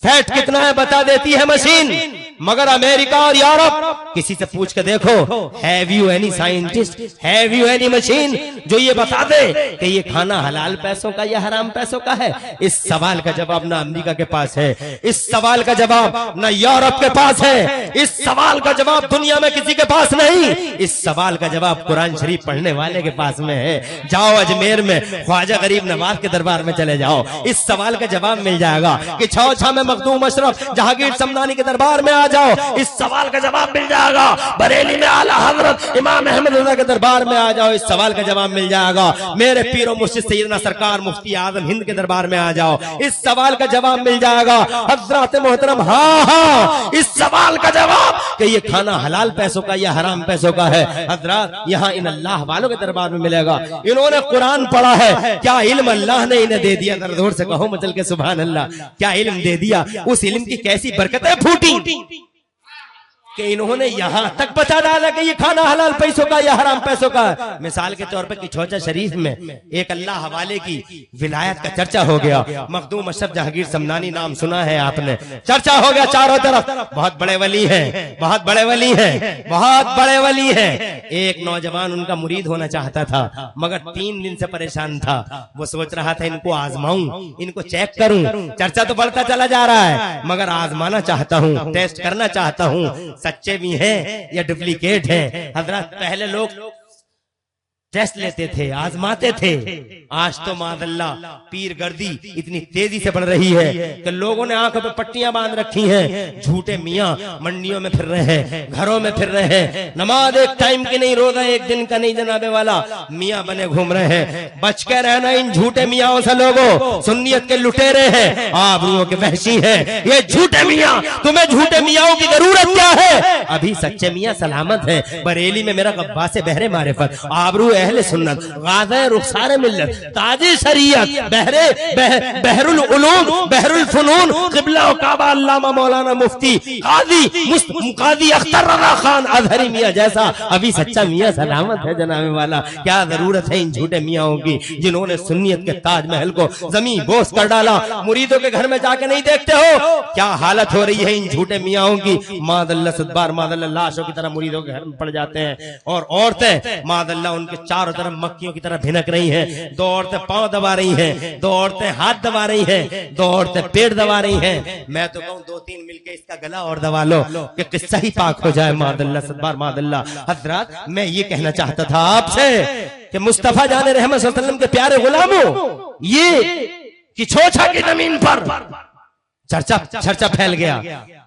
फैट कितना है बता देती है मशीन। मगर अमेरिका और यूरोप, किसी से पूछ के देखो, have you any scientist, have you any machine जो ये बता दे कि ये खाना हलाल पैसों का या हराम पैसों का है? इस सवाल का जवाब ना अमेरिका के पास है, इस सवाल का जवाब ना यूरोप के पास है, इस सवाल का जवाब दुनिया में किसी के पास नहीं। इस सवाल का जवाब कुरान शरीफ पढ़ने वाले के पास में है। जाओ अजमेर में ख्वाजा गरीब नवाज के दरबार में चले जाओ, इस सवाल का जवाब मिल जाएगा। कि छौछा में मखदूम अशरफ जहांगीर समदानी के दरबार में आ जाओ, इस सवाल का जवाब मिल जाएगा। बरेली में आला हजरत इमाम अहमद रज़ा के दरबार में आ जाओ, इस सवाल का जवाब मिल जाएगा। मेरे पीरो मुर्शिद सैयदना सरकार मुफ्ती आजम हिंद के दरबार में आ जाओ, इस सवाल का जवाब मिल जाएगा। हजरत मोहतरम, हाँ, इस सवाल का जवाब कि ये खाना हलाल पैसों का या हराम पैसों का है, हजरत यहाँ इन अल्लाह वालों के दरबार में मिलेगा। इन्होंने कुरान पढ़ा है, क्या इल्म अल्लाह ने इन्हें दे दिया? जोर से कहो मचल के सुभान अल्लाह। क्या इल्म दे दिया, उस इल्म की कैसी बरकतें फूटी कि इन्होंने यहां तक बता डाला कि ये खाना हलाल पैसों का या हराम पैसों का है। मिसाल के तौर पर किछौचा शरीफ में एक अल्लाह हवाले की विलायत का चर्चा हो गया। मखदूम अशरफ जहांगीर समदानी नाम सुना है आपने, चर्चा हो गया चारों तरफ। बहुत बड़े वली हैं, बहुत बड़े वली हैं, बहुत बड़े वली हैं। एक नौजवान उनका मुरीद होना चाहता था, मगर 3 दिन से परेशान था। वो सोच रहा था इनको आजमाऊं, इनको चेक करूं। चर्चा तो बढ़ता चला जा रहा है, मगर आजमाना चाहता हूं, टेस्ट करना चाहता हूं सच्चे भी हैं या डुप्लीकेट हैं। हजरत पहले लोग टेस्ट लेते थे, आजमाते थे। आज तो मादल्ला पीर गर्दी इतनी तेजी से बढ़ रही है कि लोगों ने आंखों पे पट्टियां बांध रखी हैं। झूठे मियां मंडियों में फिर रहे हैं, घरों में फिर रहे हैं, नमाज एक टाइम की नहीं, रोजा एक दिन का नहीं, जनाबे वाला मियां बने घूम रहे हैं। बच के रहना इन झूठे मियाओं से लोगों, सुन्नियत के लुटेरे हैं, आबरूओं के वहशी हैं ये झूठे मियां। तुम्हें झूठे मियाओं की जरूरत क्या है? अभी सच्चे मियां सलामत है। बरेली में मेरा गब्बा से बहरे मारिफत, आबरू अहले सुन्नत, गाज़े रुखसारे मिल्लत, ताजे शरीयत, बहरुल उलूम, बहरुल फुनून, क़िबला व काबा अल्लामा मौलाना मुफ्ती काजी अख्तर रज़ा खान अज़हरी मियां जैसा अभी सच्चा मियां सलामत है जनाबे वाला। क्या जरूरत है इन झूठे मियाओं की जिन्होंने सुन्नियत के ताजमहल को जमीन बोस कर डाला। मुरीदों के घर में जाके नहीं देखते हो क्या हालत हो रही है इन झूठे मियाओं की? मादल्ला सुदबार मादल्ला लाशों की तरह मुरीदों के घर में पड़ जाते हैं, और औरतें मादल्ला उनके चारों तरफ मक्खियों की तरह भिनक रही हैं। 2 औरतें पांव दबा रही हैं, 2 औरतें हाथ दबा रही हैं, 2 औरतें पेट दबा रही हैं। मैं तो कहूं 2-3 मिलके इसका गला और दबा लो कि किस्सा ही पाक हो जाए। मादल्ला सदबार मादल्ला। हजरत मैं ये कहना चाहता था आपसे कि मुस्तफा जाने रहमत सल्लल्लाहु अलैहि वसल्लम के प्यारे गुलामों, ये किछोछा की जमीन पर चर्चा फैल गया।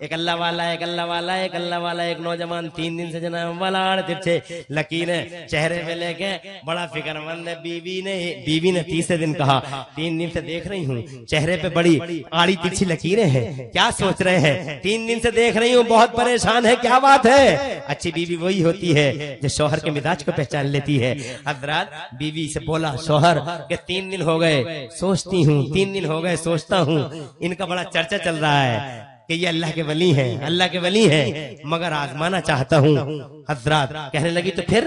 एक अल्लाह वाला, एक अल्लाह वाला, एक अल्लाह वाला, एक नौजवान 3 दिन से जनाब वाला तिरछे लकीरें चेहरे पे लेके बड़ा फिक्रमंद है। बीवी ने 30 दिन कहा, 3 दिन से देख रही हूँ चेहरे पे बड़ी आड़ी तिरछी लकीरें हैं, क्या सोच रहे हैं? 3 दिन से देख रही हूँ, बहुत परेशान है, क्या बात है? अच्छी बीवी वही होती है जो शौहर के मिजाज को पहचान लेती है। हजरत बीवी से बोला शौहर के 3 दिन हो गए सोचती हूँ, 3 दिन हो गए सोचता हूँ, इनका बड़ा चर्चा चल रहा है कि ये अल्लाह के वली हैं, अल्लाह के वली हैं, मगर आजमाना चाहता हूँ। हजरत कहने लगी तो फिर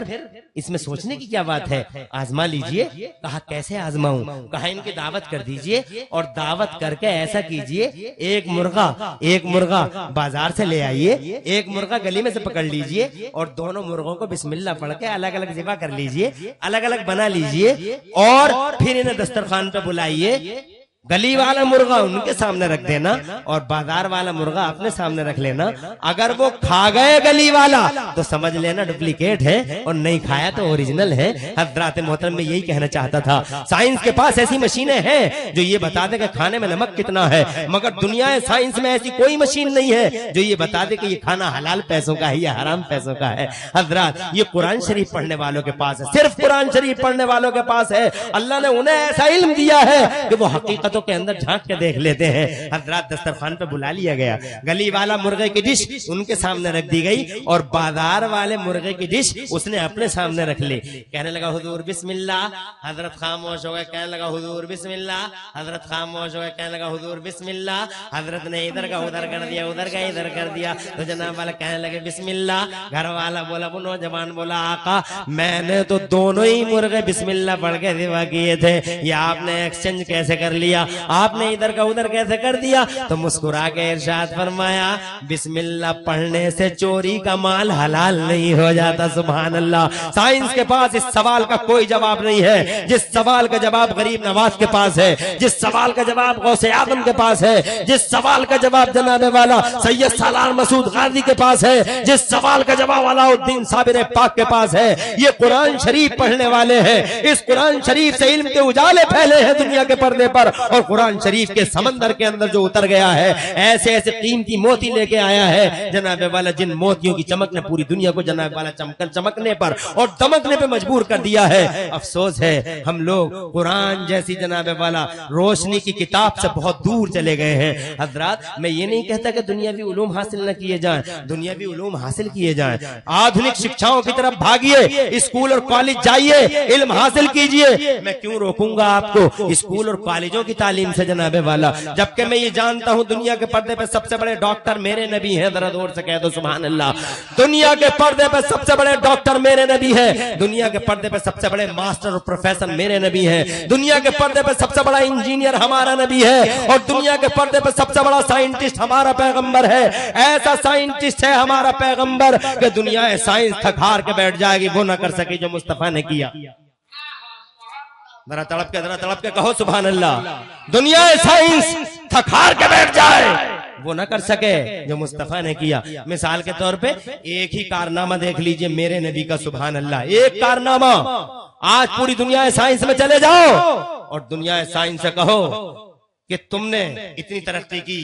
इसमें सोचने की क्या बात है, आजमा लीजिए। कहा कैसे आजमाऊं? कहा इनकी दावत कर दीजिए और दावत करके ऐसा कीजिए, एक मुर्गा बाजार से ले आइए, एक मुर्गा गली में से पकड़ लीजिए और दोनों मुर्गों को बिस्मिल्लाह पढ़ के अलग अलग ज़िबा कर लीजिए, अलग अलग बना लीजिए और फिर इन्हें दस्तरखान पे बुलाइए। गली वाला मुर्गा उनके सामने रख देना और बाजार वाला मुर्गा अपने सामने रख लेना। अगर वो खा गए गली वाला तो समझ लेना डुप्लीकेट है, और नहीं खाया तो ओरिजिनल है। हज़रात मोहतरम में यही कहना चाहता था। साइंस के पास ऐसी मशीनें हैं जो ये बता दे कि खाने में नमक कितना है, मगर दुनिया साइंस में ऐसी कोई मशीन नहीं है जो ये बता दे कि ये खाना हलाल पैसों का है या हराम पैसों का है। हज़रात ये कुरान शरीफ पढ़ने वालों के पास है, सिर्फ कुरान शरीफ पढ़ने वालों के पास है। अल्लाह ने उन्हें ऐसा इल्म दिया है कि वो हकीकत के अंदर झांक के देख लेते हैं। हजरत दस्तरखान पे बुला लिया गया, गली वाला मुर्गे की डिश उनके सामने रख दी गई और बाजार वाले मुर्गे की डिश उसने अपने सामने रख ली। कहने लगा हुजूर बिस्मिल्लाह। हजरत खामोश हो गए, कहने लगा हुजूर बिस्मिल्लाह। हजरत खामोश हो गए, कहने लगा हुजूर बिस्मिल्लाह। हजरत ने इधर का उधर कर दिया, उधर का इधर कर दिया, तो जनाब वाला कहने लगे बिस्मिल्लाह। घर वाला बोला, वो नौजवान बोला आका मैंने तो दोनों ही मुर्गे बिस्मिल्लाह पढ़ के दिवा किए थे, ये आपने एक्सचेंज कैसे कर लिया? दिया, आपने इधर का उधर कैसे कर दिया? तो मुस्कुरा के इरशाद फरमाया, बिस्मिल्लाह पढ़ने से चोरी का माल हलाल नहीं हो जाता। सुभान अल्लाह। साइंस के पास इस सवाल का कोई जवाब नहीं है। जिस सवाल का जवाब गरीब नवाज के पास है, जिस सवाल का जवाब गौसे आजम के पास है, जिस सवाल का जवाब जनाबे वाला सैयद सालार मसूद गाजी के पास है, जिस सवाल का जवाब अलाउद्दीन साबिर पाक के पास है, ये कुरान शरीफ पढ़ने वाले हैं। इस कुरान शरीफ से इल्म के उजाले फैले हैं दुनिया के पर्दे पर, और कुरान शरीफ के समंदर के अंदर जो उतर गया है, ऐसे ऐसे कीमती मोती लेके आया है जनाबे वाला, जिन मोतियों की चमक ने पूरी दुनिया को जनाबे वाला चमकने पर और दमकने पे मजबूर कर दिया है। अफसोस है हम लोग कुरान जैसी जनाबे वाला रोशनी की किताब से बहुत दूर चले गए हैं। हजरात, मैं ये नहीं कहता कि दुनियावी उलूम हासिल न किए जाएं, दुनियावी उलूम हासिल किए जाएं। आधुनिक शिक्षाओं की तरफ भागिए, स्कूल और कॉलेज जाइए, इल्म हासिल कीजिए। मैं क्यों रोकूंगा आपको स्कूल और कॉलेजों की तालीम से जनाबे वाला, जबकि मैं ये जानता हूं दुनिया के पर्दे पे सबसे बड़े डॉक्टर मेरे नबी हैं। जरा जोर से कह दो सुभान अल्लाह। दुनिया के पर्दे पे सबसे बड़े डॉक्टर मेरे नबी हैं। दुनिया के पर्दे पे सबसे बड़े मास्टर और प्रोफेसर मेरे नबी हैं। दुनिया के पर्दे पे सबसे बड़ा इंजीनियर हमारा नबी है, और दुनिया के पर्दे पे सबसे बड़ा साइंटिस्ट हमारा पैगंबर है। ऐसा साइंटिस्ट है हमारा पैगंबर कि दुनिया साइंस थक हार के बैठ जाएगी, वो ना कर सके जो मुस्तफा ने किया। जरा तड़प के कहो सुभान अल्लाह। दुनिया साइंस थक हार के बैठ जाए, वो ना कर सके जो मुस्तफा ने किया। मिसाल के तौर पे एक ही कारनामा देख लीजिए मेरे नबी का, सुभान अल्लाह। एक कारनामा, आज पूरी दुनिया साइंस में चले जाओ और दुनिया साइंस से कहो कि तुमने इतनी तरक्की की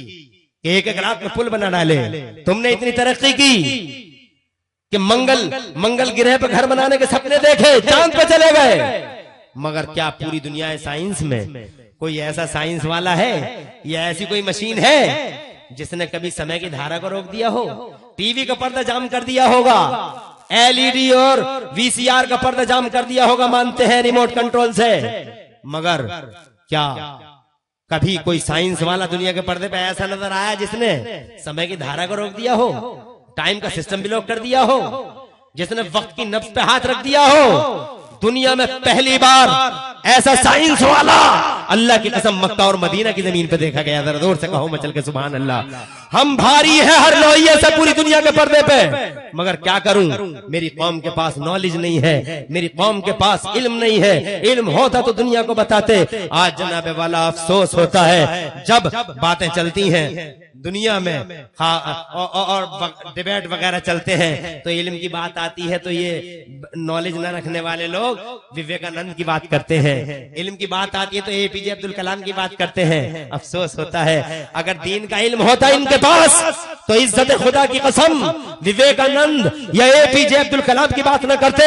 कि एक एक रात में पुल बना डाले, तुमने इतनी तरक्की की कि मंगल ग्रह पे घर बनाने के सपने देखे, चांद पे चले गए। मगर क्या पूरी दुनिया साइंस में कोई ऐसा साइंस वाला है या ऐसी कोई मशीन है जिसने कभी समय की धारा को रोक दिया हो, टीवी का पर्दा जाम कर दिया होगा, एलईडी और वीसीआर का पर्दा जाम कर दिया होगा, मानते हैं रिमोट कंट्रोल से। मगर क्या कभी कोई साइंस वाला दुनिया के पर्दे पे ऐसा नजर आया जिसने समय की धारा को रोक दिया हो, टाइम का सिस्टम भी लॉक कर दिया हो, जिसने वक्त की नब्ज पे हाथ रख दिया हो? दुनिया में पहली बार ऐसा साइंस वाला अल्लाह की कसम मक्का और मदीना की जमीन पे देखा गया। जरा जोर से कहो मचल के सुभान अल्लाह। हम भारी है हर लोहिए से पूरी दुनिया के पर्दे पे, मगर क्या करूं, मेरी कौम के पास नॉलेज नहीं है, मेरी कौम के पास इल्म नहीं है। इल्म होता तो दुनिया को बताते। आज जनाबे वाला अफसोस होता है जब बातें चलती हैं दुनिया में, और डिबेट वगैरह चलते हैं, तो इल्म की बात आती है तो ये नॉलेज न रखने वाले लोग विवेकानंद की बात करते हैं। इल्म की बात आती है तो एपीजे अब्दुल कलाम की बात करते हैं। अफसोस होता है अगर दीन का इल्म होता इनके पास तो इज्जत खुदा की कसम विवेकानंद या एपीजे अब्दुल कलाम की बात न करते,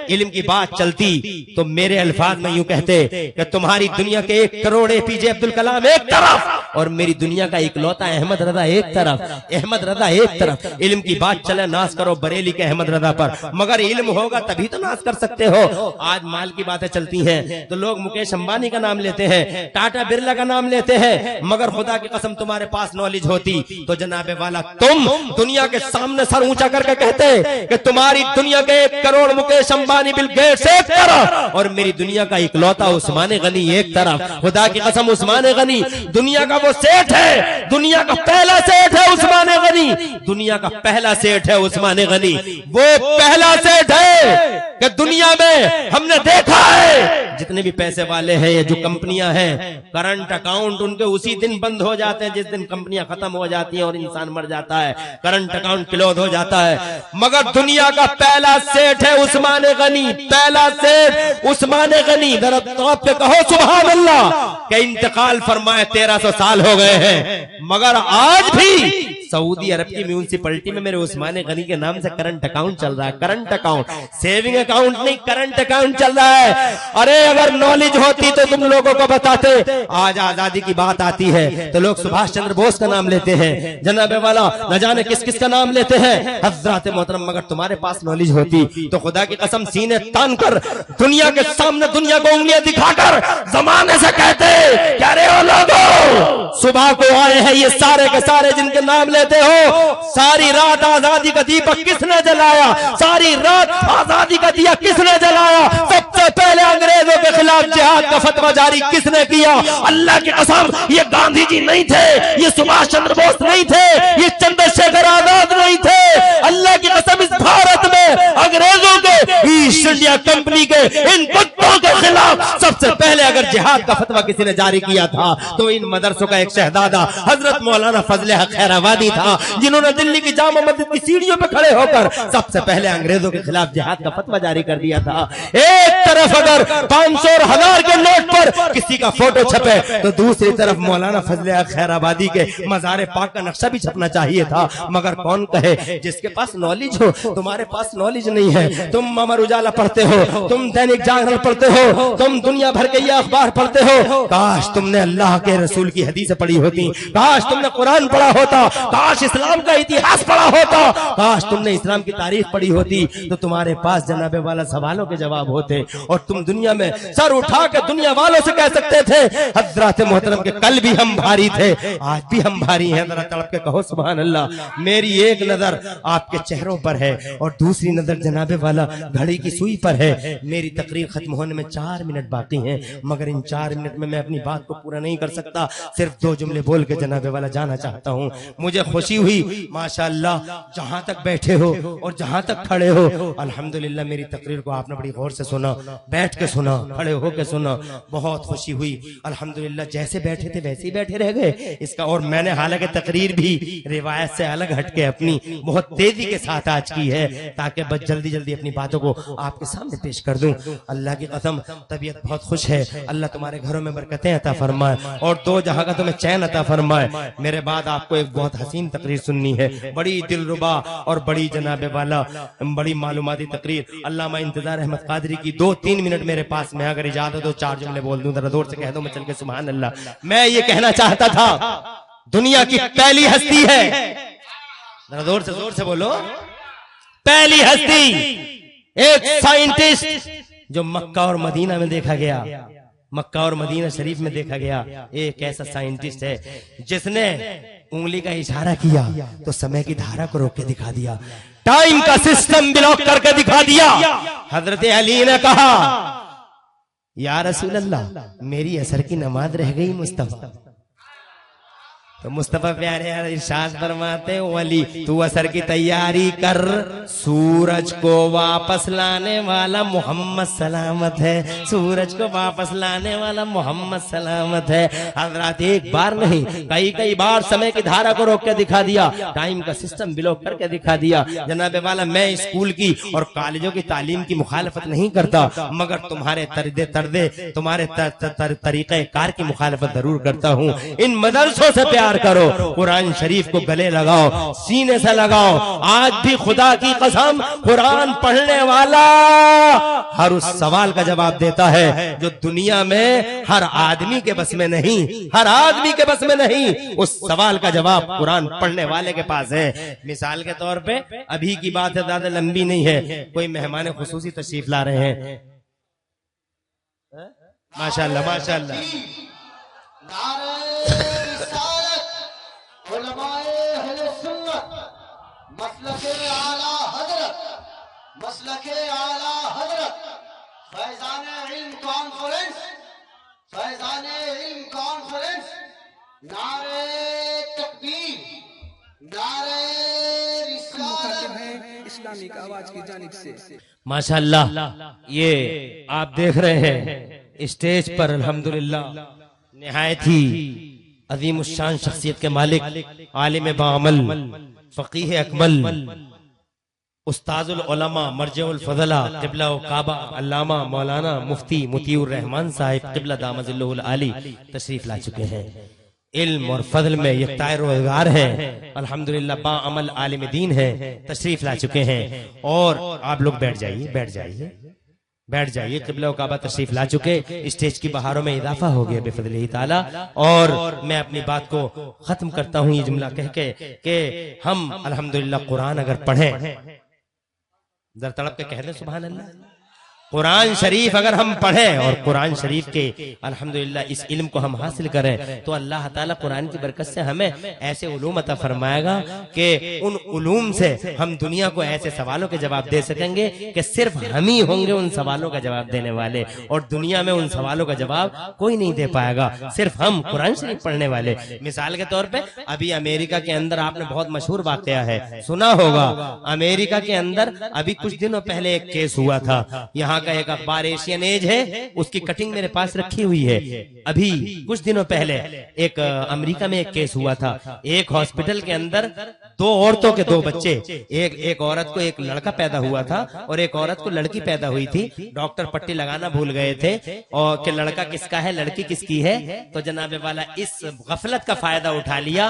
इल्म की बात चलती तो मेरे अल्फाज में यूं कहते कि तुम्हारी दुनिया के 1 करोड़ एपीजे अब्दुल कलाम एक तरफ और मेरी दुनिया का इकलौता अहमद रजा एक तरफ, अहमद रजा एक तरफ। इल्म की बात चले नाश करो बरेली के अहमद रजा पर, मगर इल्म होगा तभी तो नाश कर सकते हो। आज माल की बातें चलती हैं तो लोग मुकेश अंबानी का नाम लेते हैं, टाटा बिरला का नाम लेते हैं, मगर खुदा की कसम तुम्हारे पास नॉलेज होती तो जनाबे वाला तुम दुनिया के सामने सर ऊंचा करके कहते कि तुम्हारी दुनिया के 1 करोड़ मुकेश अंबानी बिल गेट्स एक तरफ और मेरी दुनिया का इकलौता उस्मान गनी एक तरफ। खुदा की कसम उस्मान गनी दुनिया का वो सेठ है, दुनिया का पहला सेठ है उस्मान गनी, दुनिया का पहला सेठ है उस्मान गनी। वो पहला सेठ है कि दुनिया में हमने देखा है जितने भी पैसे वाले हैं, ये जो कंपनियां हैं, करंट अकाउंट उनके उसी दिन बंद हो जाते हैं जिस दिन कंपनियां खत्म हो जाती हैं और इंसान मर जाता है, करंट अकाउंट क्लोज हो जाता है। मगर दुनिया का पहला सेठ है उस्मान गनी, पहला सेठ उस्मान गनी। जरा तौब पे कहो सुभान अल्लाह के इंतकाल फरमाए 1300 साल हो गए हैं, मगर आज भी सऊदी अरब की म्यूनिसिपैलिटी में मेरे उस्मान गनी के नाम से करंट अकाउंट चल रहा है। करंट अकाउंट, सेविंग अकाउंट नहीं, करंट अकाउंट चल रहा है। अरे अगर नॉलेज होती तो तुम लोगों को बताते। आज आजादी की बात आती है तो लोग सुभाष चंद्र बोस का नाम लेते हैं, जनाबे वाला न जाने किस किस का नाम लेते हैं। हज़रात मोहतरम, मगर तुम्हारे पास नॉलेज होती तो खुदा की कसम सीने तान कर दुनिया के सामने दुनिया को उंगलियां दिखाकर जमाने से कहते क्या रे ओ लोगों, सुबह को आए हैं ये सारे के सारे जिनके नाम लेते हो। सारी रात आजादी का दीपक किसने जलाया? सारी रात आजादी का दिया किसने जलाया? सबसे पहले अंग्रेजों के खिलाफ जिहाद का फतवा जारी किसने किया? अल्लाह की कसम, ये गांधी जी नहीं थे, ये सुभाष चंद्र बोस नहीं थे, ये चंद्रशेखर आजाद नहीं थे। अल्लाह की कसम, इस भारत में अंग्रेजों के, ईस्ट इंडिया कंपनी के इन कुत्तों के खिलाफ सबसे पहले अगर जिहाद का फतवा किसी ने जारी किया था तो इन मदरसों का एक शहजादा हजरत मौलाना फजले हक खैराबादी था, जिन्होंने दिल्ली की जामा मस्जिद की सीढ़ियों पर खड़े होकर सबसे पहले अंग्रेजों के खिलाफ जिहाद का फतवा जारी कर दिया था। एक तरफ अगर 500 और 1000 के नोट पर किसी का फोटो छपे तो दूसरी तरफ मौलाना फजले हक खैराबादी के मज़ारे पाक का नक्शा भी छपना चाहिए था। मगर कौन कहे, जिसके पास नॉलेज हो, तुम्हारे पास नॉलेज नहीं है। तुम अमर उजाला पढ़ते हो, तुम दैनिक जागरण पढ़ते हो, तुम दुनिया भर के ये अखबार पढ़ते हो। काश तुमने अल्लाह के रसूल की हदीसें पढ़ी होती, काश तुमने कुरान पढ़ा होता, काश इस्लाम का इतिहास पढ़ा होता, काश तुमने इस्लाम की तारीख पढ़ी होती, तो तुम्हारे पास जनाबे वाला सवालों के जवाब होते और तुम दुनिया में सर उठा के दुनिया वालों से कह सकते थे, हजरत मोहतरम के कल भी हम भारी थे, आज भी हम भारी हैं। जरा तड़प के कहो सुभान अल्लाह। मेरी एक नजर आपके चेहरों पर है और दूसरी नजर जनाबे वाला घड़ी की सुई पर है। मेरी तकरीर खत्म होने में 4 मिनट बाकी हैं, मगर इन 4 मिनट में मैं अपनी बात को पूरा नहीं कर सकता। सिर्फ 2 जुमले बोल के जनाबे वाला जाना चाहता हूँ। मुझे खुशी हुई माशाअल्लाह, जहां तक बैठे हो और जहां तक खड़े हो, अल्हम्दुलिल्लाह मेरी तकरीर को आपने बड़ी गौर से सुना, बैठ के सुना, खड़े होके सुना, बहुत खुशी हुई। अल्हम्दुलिल्लाह जैसे बैठे थे वैसे ही बैठे रह गए इसका। और मैंने हालांकि तकरीर भी रिवायत से अलग हटके अपनी बहुत तेजी के साथ आज की है, ताकि बस जल्दी जल्दी अपनी बातों को आपके सामने पेश कर दूं। अल्लाह की कसम तबीयत बहुत खुश है। अल्लाह तुम्हारे घरों में बरकतें अता फरमाए और 2 जहां का तुम्हें चैन अता फरमाए। मेरे बाद आपको एक बहुत हसीन तकरीर सुननी है, बड़ी दिलरुबा और बड़ी जनाबे वाला, बड़ी मालूमाती तकरीर। अल्लामा इंतजार अहमद कादरी की 2-3 मिनट मेरे पास में, अगर इजाजत हो 4 जुमले बोल दूं, जरा जोर से कह दो मैं चल के सुभान अल्लाह। मैं ये कहना चाहता था, दुनिया की पहली हस्ती है, जरा जोर से बोलो, पहली हस्ती, एक साइंटिस्ट जो मक्का और मदीना में देखा गया, मक्का और मदीना शरीफ में देखा गया। एक ऐसा साइंटिस्ट है जिसने उंगली का इशारा किया तो समय की धारा को रोक के दिखा दिया, टाइम का सिस्टम ब्लॉक करके दिखा दिया। हजरत अली ने कहा, या रसूल अल्लाह मेरी असर की नमाज रह गई मुस्तफा। तो मुस्तफा प्यारे यार इरशाद फरमाते, वली तू असर की तैयारी कर, सूरज को वापस लाने वाला मोहम्मद सलामत है, सूरज को वापस लाने वाला मोहम्मद सलामत है। हजरत एक बार नहीं कई बार समय की धारा को रोक के दिखा दिया, टाइम का सिस्टम ब्लॉक करके दिखा दिया। जनाबे वाला मैं स्कूल की और कॉलेजों की तालीम की मुखालफत नहीं करता, मगर तुम्हारे तरदे तुम्हारे तरीके कार की मुखालफत जरूर करता हूँ। इन मदरसों से प्यार करो, कुरान शरीफ को गले लगाओ, सीने से लगाओ। आज भी खुदा की कसम कुरान पढ़ने वाला हर उस सवाल का जवाब देता है जो दुनिया में हर आदमी के बस में नहीं, हर आदमी के बस में नहीं, उस सवाल का जवाब कुरान पढ़ने वाले के पास है। मिसाल के तौर पे अभी की बात है, ज्यादा लंबी नहीं है, कोई मेहमान खुसूसी तशरीफ ला रहे हैं, माशाअल्लाह माशाअल्लाह। मसलके आला हजरत फैजाने इल्म कॉन्फ्रेंस, फैजाने इल्म कॉन्फ्रेंस, नारे तकबीर, नारे रिसालत, इस्लामिक आवाज की जानिब से। माशाअल्लाह ये आप देख रहे हैं स्टेज पर अल्हम्दुलिल्लाह निहायत ही अजीम शान शख्सियत के मालिक, आलिम बाअमल, फकीह अकमल, उस्ताजुल उलमा, मर्जउल फज़ला, क़िबला व काबा, अल्लामा मौलाना मुफ्ती मुतीउर रहमान साहिब क़िबला दामजिल्लुहुल आली तशरीफ ला चुके हैं। इल्म और फजल में यकताए रोजगार हैं, अल्हम्दुलिल्लाह बाअमल आलिम दीन है, तशरीफ ला चुके हैं। और आप लोग बैठ जाइए, बैठ जाइए, बैठ जाइए। क़िबला व काबा तशरीफ ला चुके, स्टेज की बहारों में इजाफा हो गया बिफज़लिही ताला। और मैं अपनी बात को खत्म करता हूँ ये जुमला कह के कि हम अल्हम्दुलिल्लाह कुरान अगर पढ़ें, जरा तड़प के कह दें सुभान अल्लाह, कुरान शरीफ अगर हम पढ़ें और कुरान शरीफ के अल्हम्दुलिल्लाह इस इल्म को हम हासिल करें तो अल्लाह ताला कुरान की बरकत से हमें ऐसे उलूम अता फरमाएगा कि उन उलूम से हम दुनिया को ऐसे सवालों के जवाब दे सकेंगे कि सिर्फ हम ही होंगे उन सवालों का जवाब देने वाले, और दुनिया में उन सवालों का जवाब कोई नहीं दे पाएगा, सिर्फ हम कुरान शरीफ पढ़ने वाले। मिसाल के तौर पे अभी अमेरिका के अंदर आपने बहुत मशहूर वाकया है सुना होगा, अमेरिका के अंदर अभी कुछ दिनों पहले एक केस हुआ था। यहाँ का एक अखबार एशियन एज है, उसकी कटिंग मेरे पास रखी हुई है। अभी कुछ दिनों पहले एक अमेरिका में एक केस हुआ था। एक हॉस्पिटल के अंदर दो औरतों के दो बच्चे, एक औरत को एक लड़का पैदा हुआ था और एक औरत को लड़की पैदा हुई थी। डॉक्टर पट्टी लगाना भूल गए थे और कि लड़का किसका है लड़की किसकी है, तो जनाबे वाला इस गफलत का फायदा उठा लिया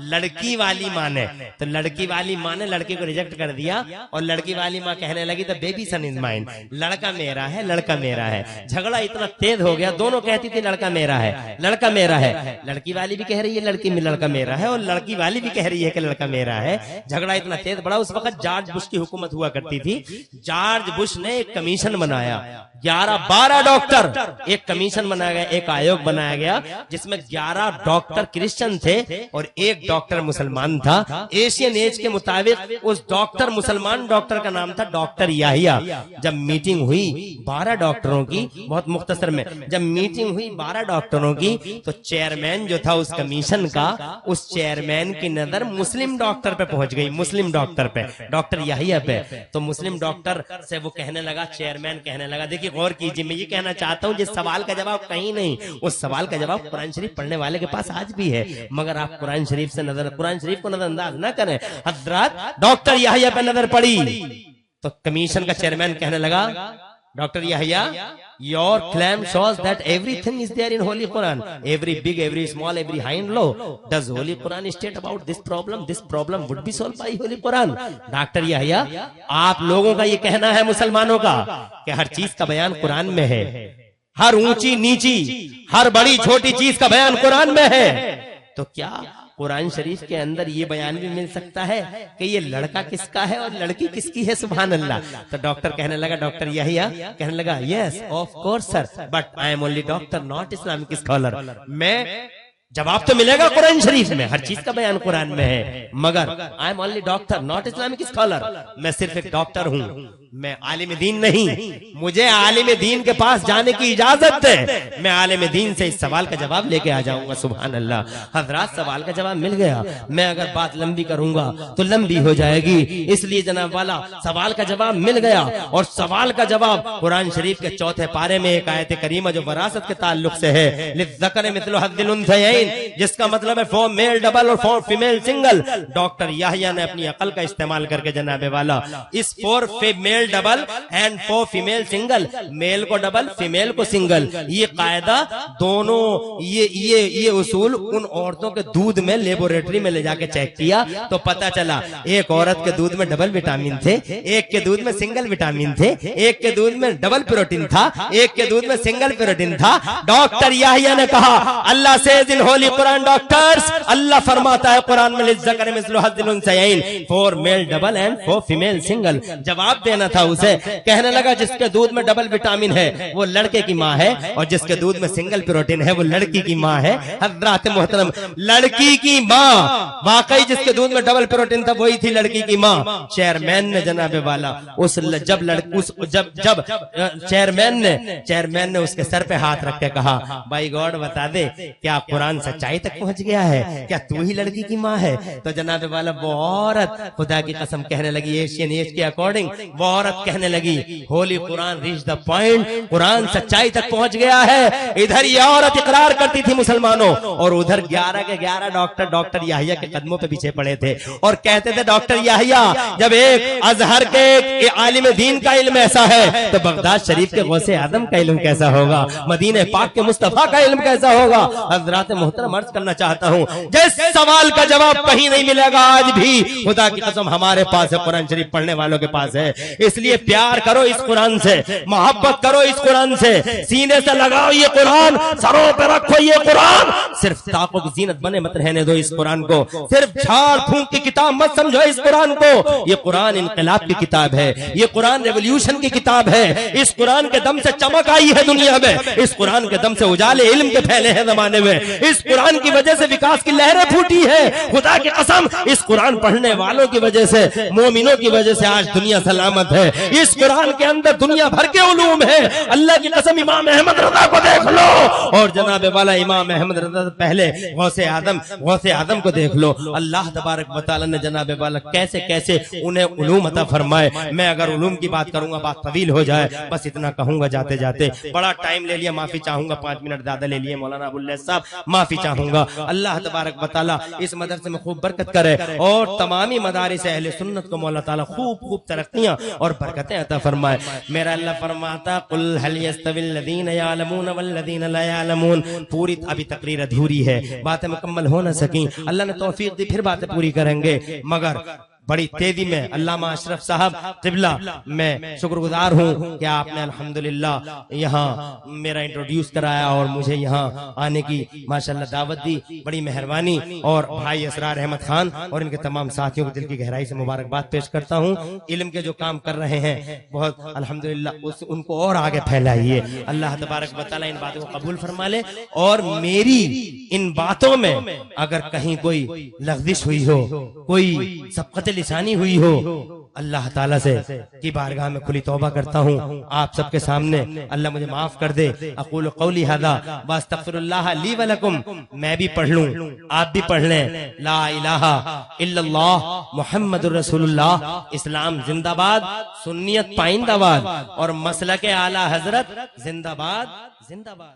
लड़की वाली माँ ने। तो लड़की वाली माँ ने लड़की को रिजेक्ट कर दिया और लड़की वाली माँ कहने लगी the baby son is mine, लड़का मेरा है, लड़का मेरा है। झगड़ा इतना तेज हो गया, दोनों कहती थी लड़का मेरा है, लड़का मेरा है। लड़की वाली भी कह रही है लड़की में लड़का मेरा है और लड़की वाली भी कह रही है कि लड़का मेरा है। झगड़ा इतना तेज बढ़ा। उस वक्त जॉर्ज बुश की हुकूमत हुआ करती थी। जॉर्ज बुश ने एक कमीशन बनाया, 11-12 डॉक्टर, एक कमीशन बनाया गया, एक आयोग बनाया गया जिसमें 11 डॉक्टर क्रिश्चियन थे और एक डॉक्टर मुसलमान था। एशियन एज के मुताबिक उस डॉक्टर मुसलमान डॉक्टर का नाम था डॉक्टर याहिया। जब मीटिंग हुई 12 डॉक्टरों की, बहुत मुख्तसर में, जब मीटिंग हुई 12 डॉक्टरों की तो चेयरमैन जो था उस कमीशन का, उस चेयरमैन की नजर मुस्लिम डॉक्टर पे पहुंच गई, मुस्लिम डॉक्टर पे, डॉक्टर याहिया पे। तो मुस्लिम डॉक्टर से वो कहने लगा, चेयरमैन कहने लगा, देखिए गौर कीजिए, मैं ये कहना चाहता हूँ जिस सवाल का जवाब कहीं नहीं, उस सवाल का जवाब कुरान शरीफ पढ़ने वाले के पास आज भी है, मगर आप कुरान शरीफ से कुरान शरीफ को नजरअंदाज न करें। हजरत डॉक्टर याहिया पे नजर पड़ी तो कमीशन का चेयरमैन कहने लगा, doctor Yahya, your claim shows that everything is there in Holy Quran, every big, every small, every high and low. Does Holy Quran state about this problem? This problem would be solved by Holy Quran. Doctor Yahya, आप लोगों का ये कहना है मुसलमानों का कि हर चीज का बयान कुरान में है, हर ऊंची नीची, हर बड़ी छोटी चीज का बयान कुरान में है, तो क्या कुरान शरीफ के अंदर ये बयान भी मिल सकता है कि ये लड़का किसका है और लड़की किसकी है? सुभान अल्लाह। तो डॉक्टर कहने लगा, डॉक्टर याहिया कहने लगा, yes of course sir, but I am only doctor not Islamic scholar. मैं जवाब तो मिलेगा कुरान शरीफ में, हर चीज का बयान कुरान में है, मगर I am only doctor not Islamic scholar, मैं सिर्फ एक डॉक्टर हूँ, मैं आलिम दीन नहीं। मुझे आलिम दीन के पास जाने की इजाजत है, मैं आलिम दीन से इस सवाल का जवाब लेके आ जाऊंगा। सुभान अल्लाह। हजरात, सवाल का जवाब मिल गया। मैं अगर बात लंबी करूंगा तो लंबी हो जाएगी, इसलिए जनाब वाला सवाल का जवाब मिल गया। और सवाल का जवाब कुरान शरीफ के 4 पारे में एक आयत करीमा जो वरासत के ताल्लुक से है, लिज़्ज़कर मिस्लु हज़्ज़िल उन्सयैन, जिसका मतलब है 4 मेल डबल और 4 फीमेल सिंगल। डॉक्टर याहिया ने अपनी अकल का इस्तेमाल करके जनाबे वाला इस 4 male double and 4 female single, male को डबल फीमेल को सिंगल, ये कायदा दोनों, ये उसूल उन औरतों के दूध में लेबोरेटरी में ले जाके चेक किया तो पता चला एक औरत के दूध में डबल विटामिन थे, एक के दूध में सिंगल विटामिन थे, एक के दूध में डबल प्रोटीन था, एक के दूध में सिंगल प्रोटीन था। डॉक्टर याहिया ने कहा, Allah says in holy Quran doctors, Allah फरमाता है कुरान में लिज़्ज़कर मिस्लु हज़्ज़िल उन्सयैन, 4 male double and 4 female single. जवाब देना था उसे। कहने लगा, जिसके दूध में डबल विटामिन है वो लड़के की माँ है और जिसके दूध में सिंगल प्रोटीन है वो लड़की की माँ है। हज़रात मोहतरम, लड़की की माँ, वाकई जिसके दूध में डबल प्रोटीन था वही थी लड़की की माँ। चेयरमैन ने जनाबे वाला जब चेयरमैन ने उसके सर पे हाथ रख के कहा, भाई गॉड बता दे, क्या कुरान सच्चाई तक पहुंच गया है? क्या तू ही लड़की की माँ है? तो जनाबे वाला वो औरत खुदा की कसम कहने लगी, एशियन एज के अकॉर्डिंग वो औरत कहने लगी, Holi Quran reach the point, Quran सच्चाई तक पहुंच गया है। इधर ये औरत इकरार करती थी मुसलमानों और उधर 11 के 11 डॉक्टर याहिया के कदमों पे पीछे पड़े थे और कहते थे, डॉक्टर याहिया, जब एक अजहर के आलिम दीन का इल्म ऐसा है तो बगदाद शरीफ के गौसे आजम का इल्म कैसा होगा, मदीने पाक के मुस्तफा का इल्म कैसा होगा? हजरात मोहतरम अर्ज करना चाहता हूँ, जिस सवाल का जवाब कहीं नहीं मिलेगा आज भी, खुदा की कसम हमारे पास है, कुरान शरीफ पढ़ने वालों के पास है। इसलिए प्यार करो इस कुरान से, मोहब्बत करो इस कुरान से, सीने से लगाओ ये कुरान, सरों पे रखो ये कुरान। सिर्फ ताकों की जीनत बने मत रहने दो इस कुरान को, सिर्फ झाड़ फूंक की किताब मत समझो इस कुरान को। ये कुरान इनकलाब की किताब है, ये कुरान रेवोल्यूशन की किताब है। इस कुरान के दम से चमक आई है दुनिया में, इस कुरान के दम से उजाले इल्म के फैले हैं जमाने में, इस कुरान की वजह से विकास की लहरें फूटी है। खुदा की कसम इस कुरान पढ़ने वालों की वजह से, मोमिनों की वजह से आज दुनिया सलामत है। इस कुरान के अंदर दुनिया भर के उलूम है। अल्लाह की कसम इमाम अहमद रजा को देख लो, और जनाब वाला इमाम अहमद रजा से पहले गौसे आदम को देख लो। अल्लाह तबारक व तआला ने जनाब वाला कैसे कैसे उन्हें उलूम अता फरमाए। मैं अगर उलूम की बात करूंगा बात तवील हो जाए, बस इतना कहूंगा जाते जाते। बड़ा टाइम ले लिया, माफी चाहूंगा, 5 मिनट ज्यादा ले लिए मौलाना अबुल्लैथ साहब, माफी चाहूंगा। अल्लाह तबारक व तआला इस मदरसे में खूब बरकत करे और तमामी मदारिस अहले सुन्नत को मौला ताला खूब खूब तरक्कियां और बरकतें अता फरमाए। मेरा अल्लाह फरमाता कुल हल यस्तविल लदीन यालमून वल लदीन ला यालमून। पूरी अभी तकरीर अधूरी है, बातें मुकम्मल हो न सकी, अल्लाह ने तौफीक दी फिर बातें पूरी करेंगे, मगर बड़ी तेजी में अल्लामा अशरफ साहब क़िबला, मैं शुक्रगुजार हूँ कि आपने अल्हम्दुलिल्लाह यहाँ मेरा इंट्रोड्यूस कराया और मुझे यहाँ आने की माशाल्लाह दावत दी, बड़ी मेहरबानी। और भाई असरार अहमद खान और इनके तमाम साथियों को दिल की गहराई से मुबारकबाद पेश करता हूँ। इल्म के जो काम कर रहे हैं बहुत अल्हम्दुलिल्लाह उनको और आगे फैलाइए। अल्लाह तबारक व तआला इन बातों को कबूल फरमा ले, और मेरी इन बातों में अगर कहीं कोई लग़ज़िश हुई हो, कोई सबक़त लिसानी हुई हो, अल्लाह ताला से की बारगाह में खुली तौबा करता हूँ आप सबके सामने, अल्लाह मुझे माफ कर दे। अक़ूलु क़ौली हाज़ा व अस्तग़फ़िरुल्लाह ली व लकुम। मैं भी पढ़ लूं, आप भी पढ़ लें। ला इलाहा इल्लल्लाह मुहम्मदुर रसूलुल्लाह। इस्लाम जिंदाबाद, सुन्नियत पाइंदाबाद और मसलके आला हजरत जिंदाबाद जिंदाबाद।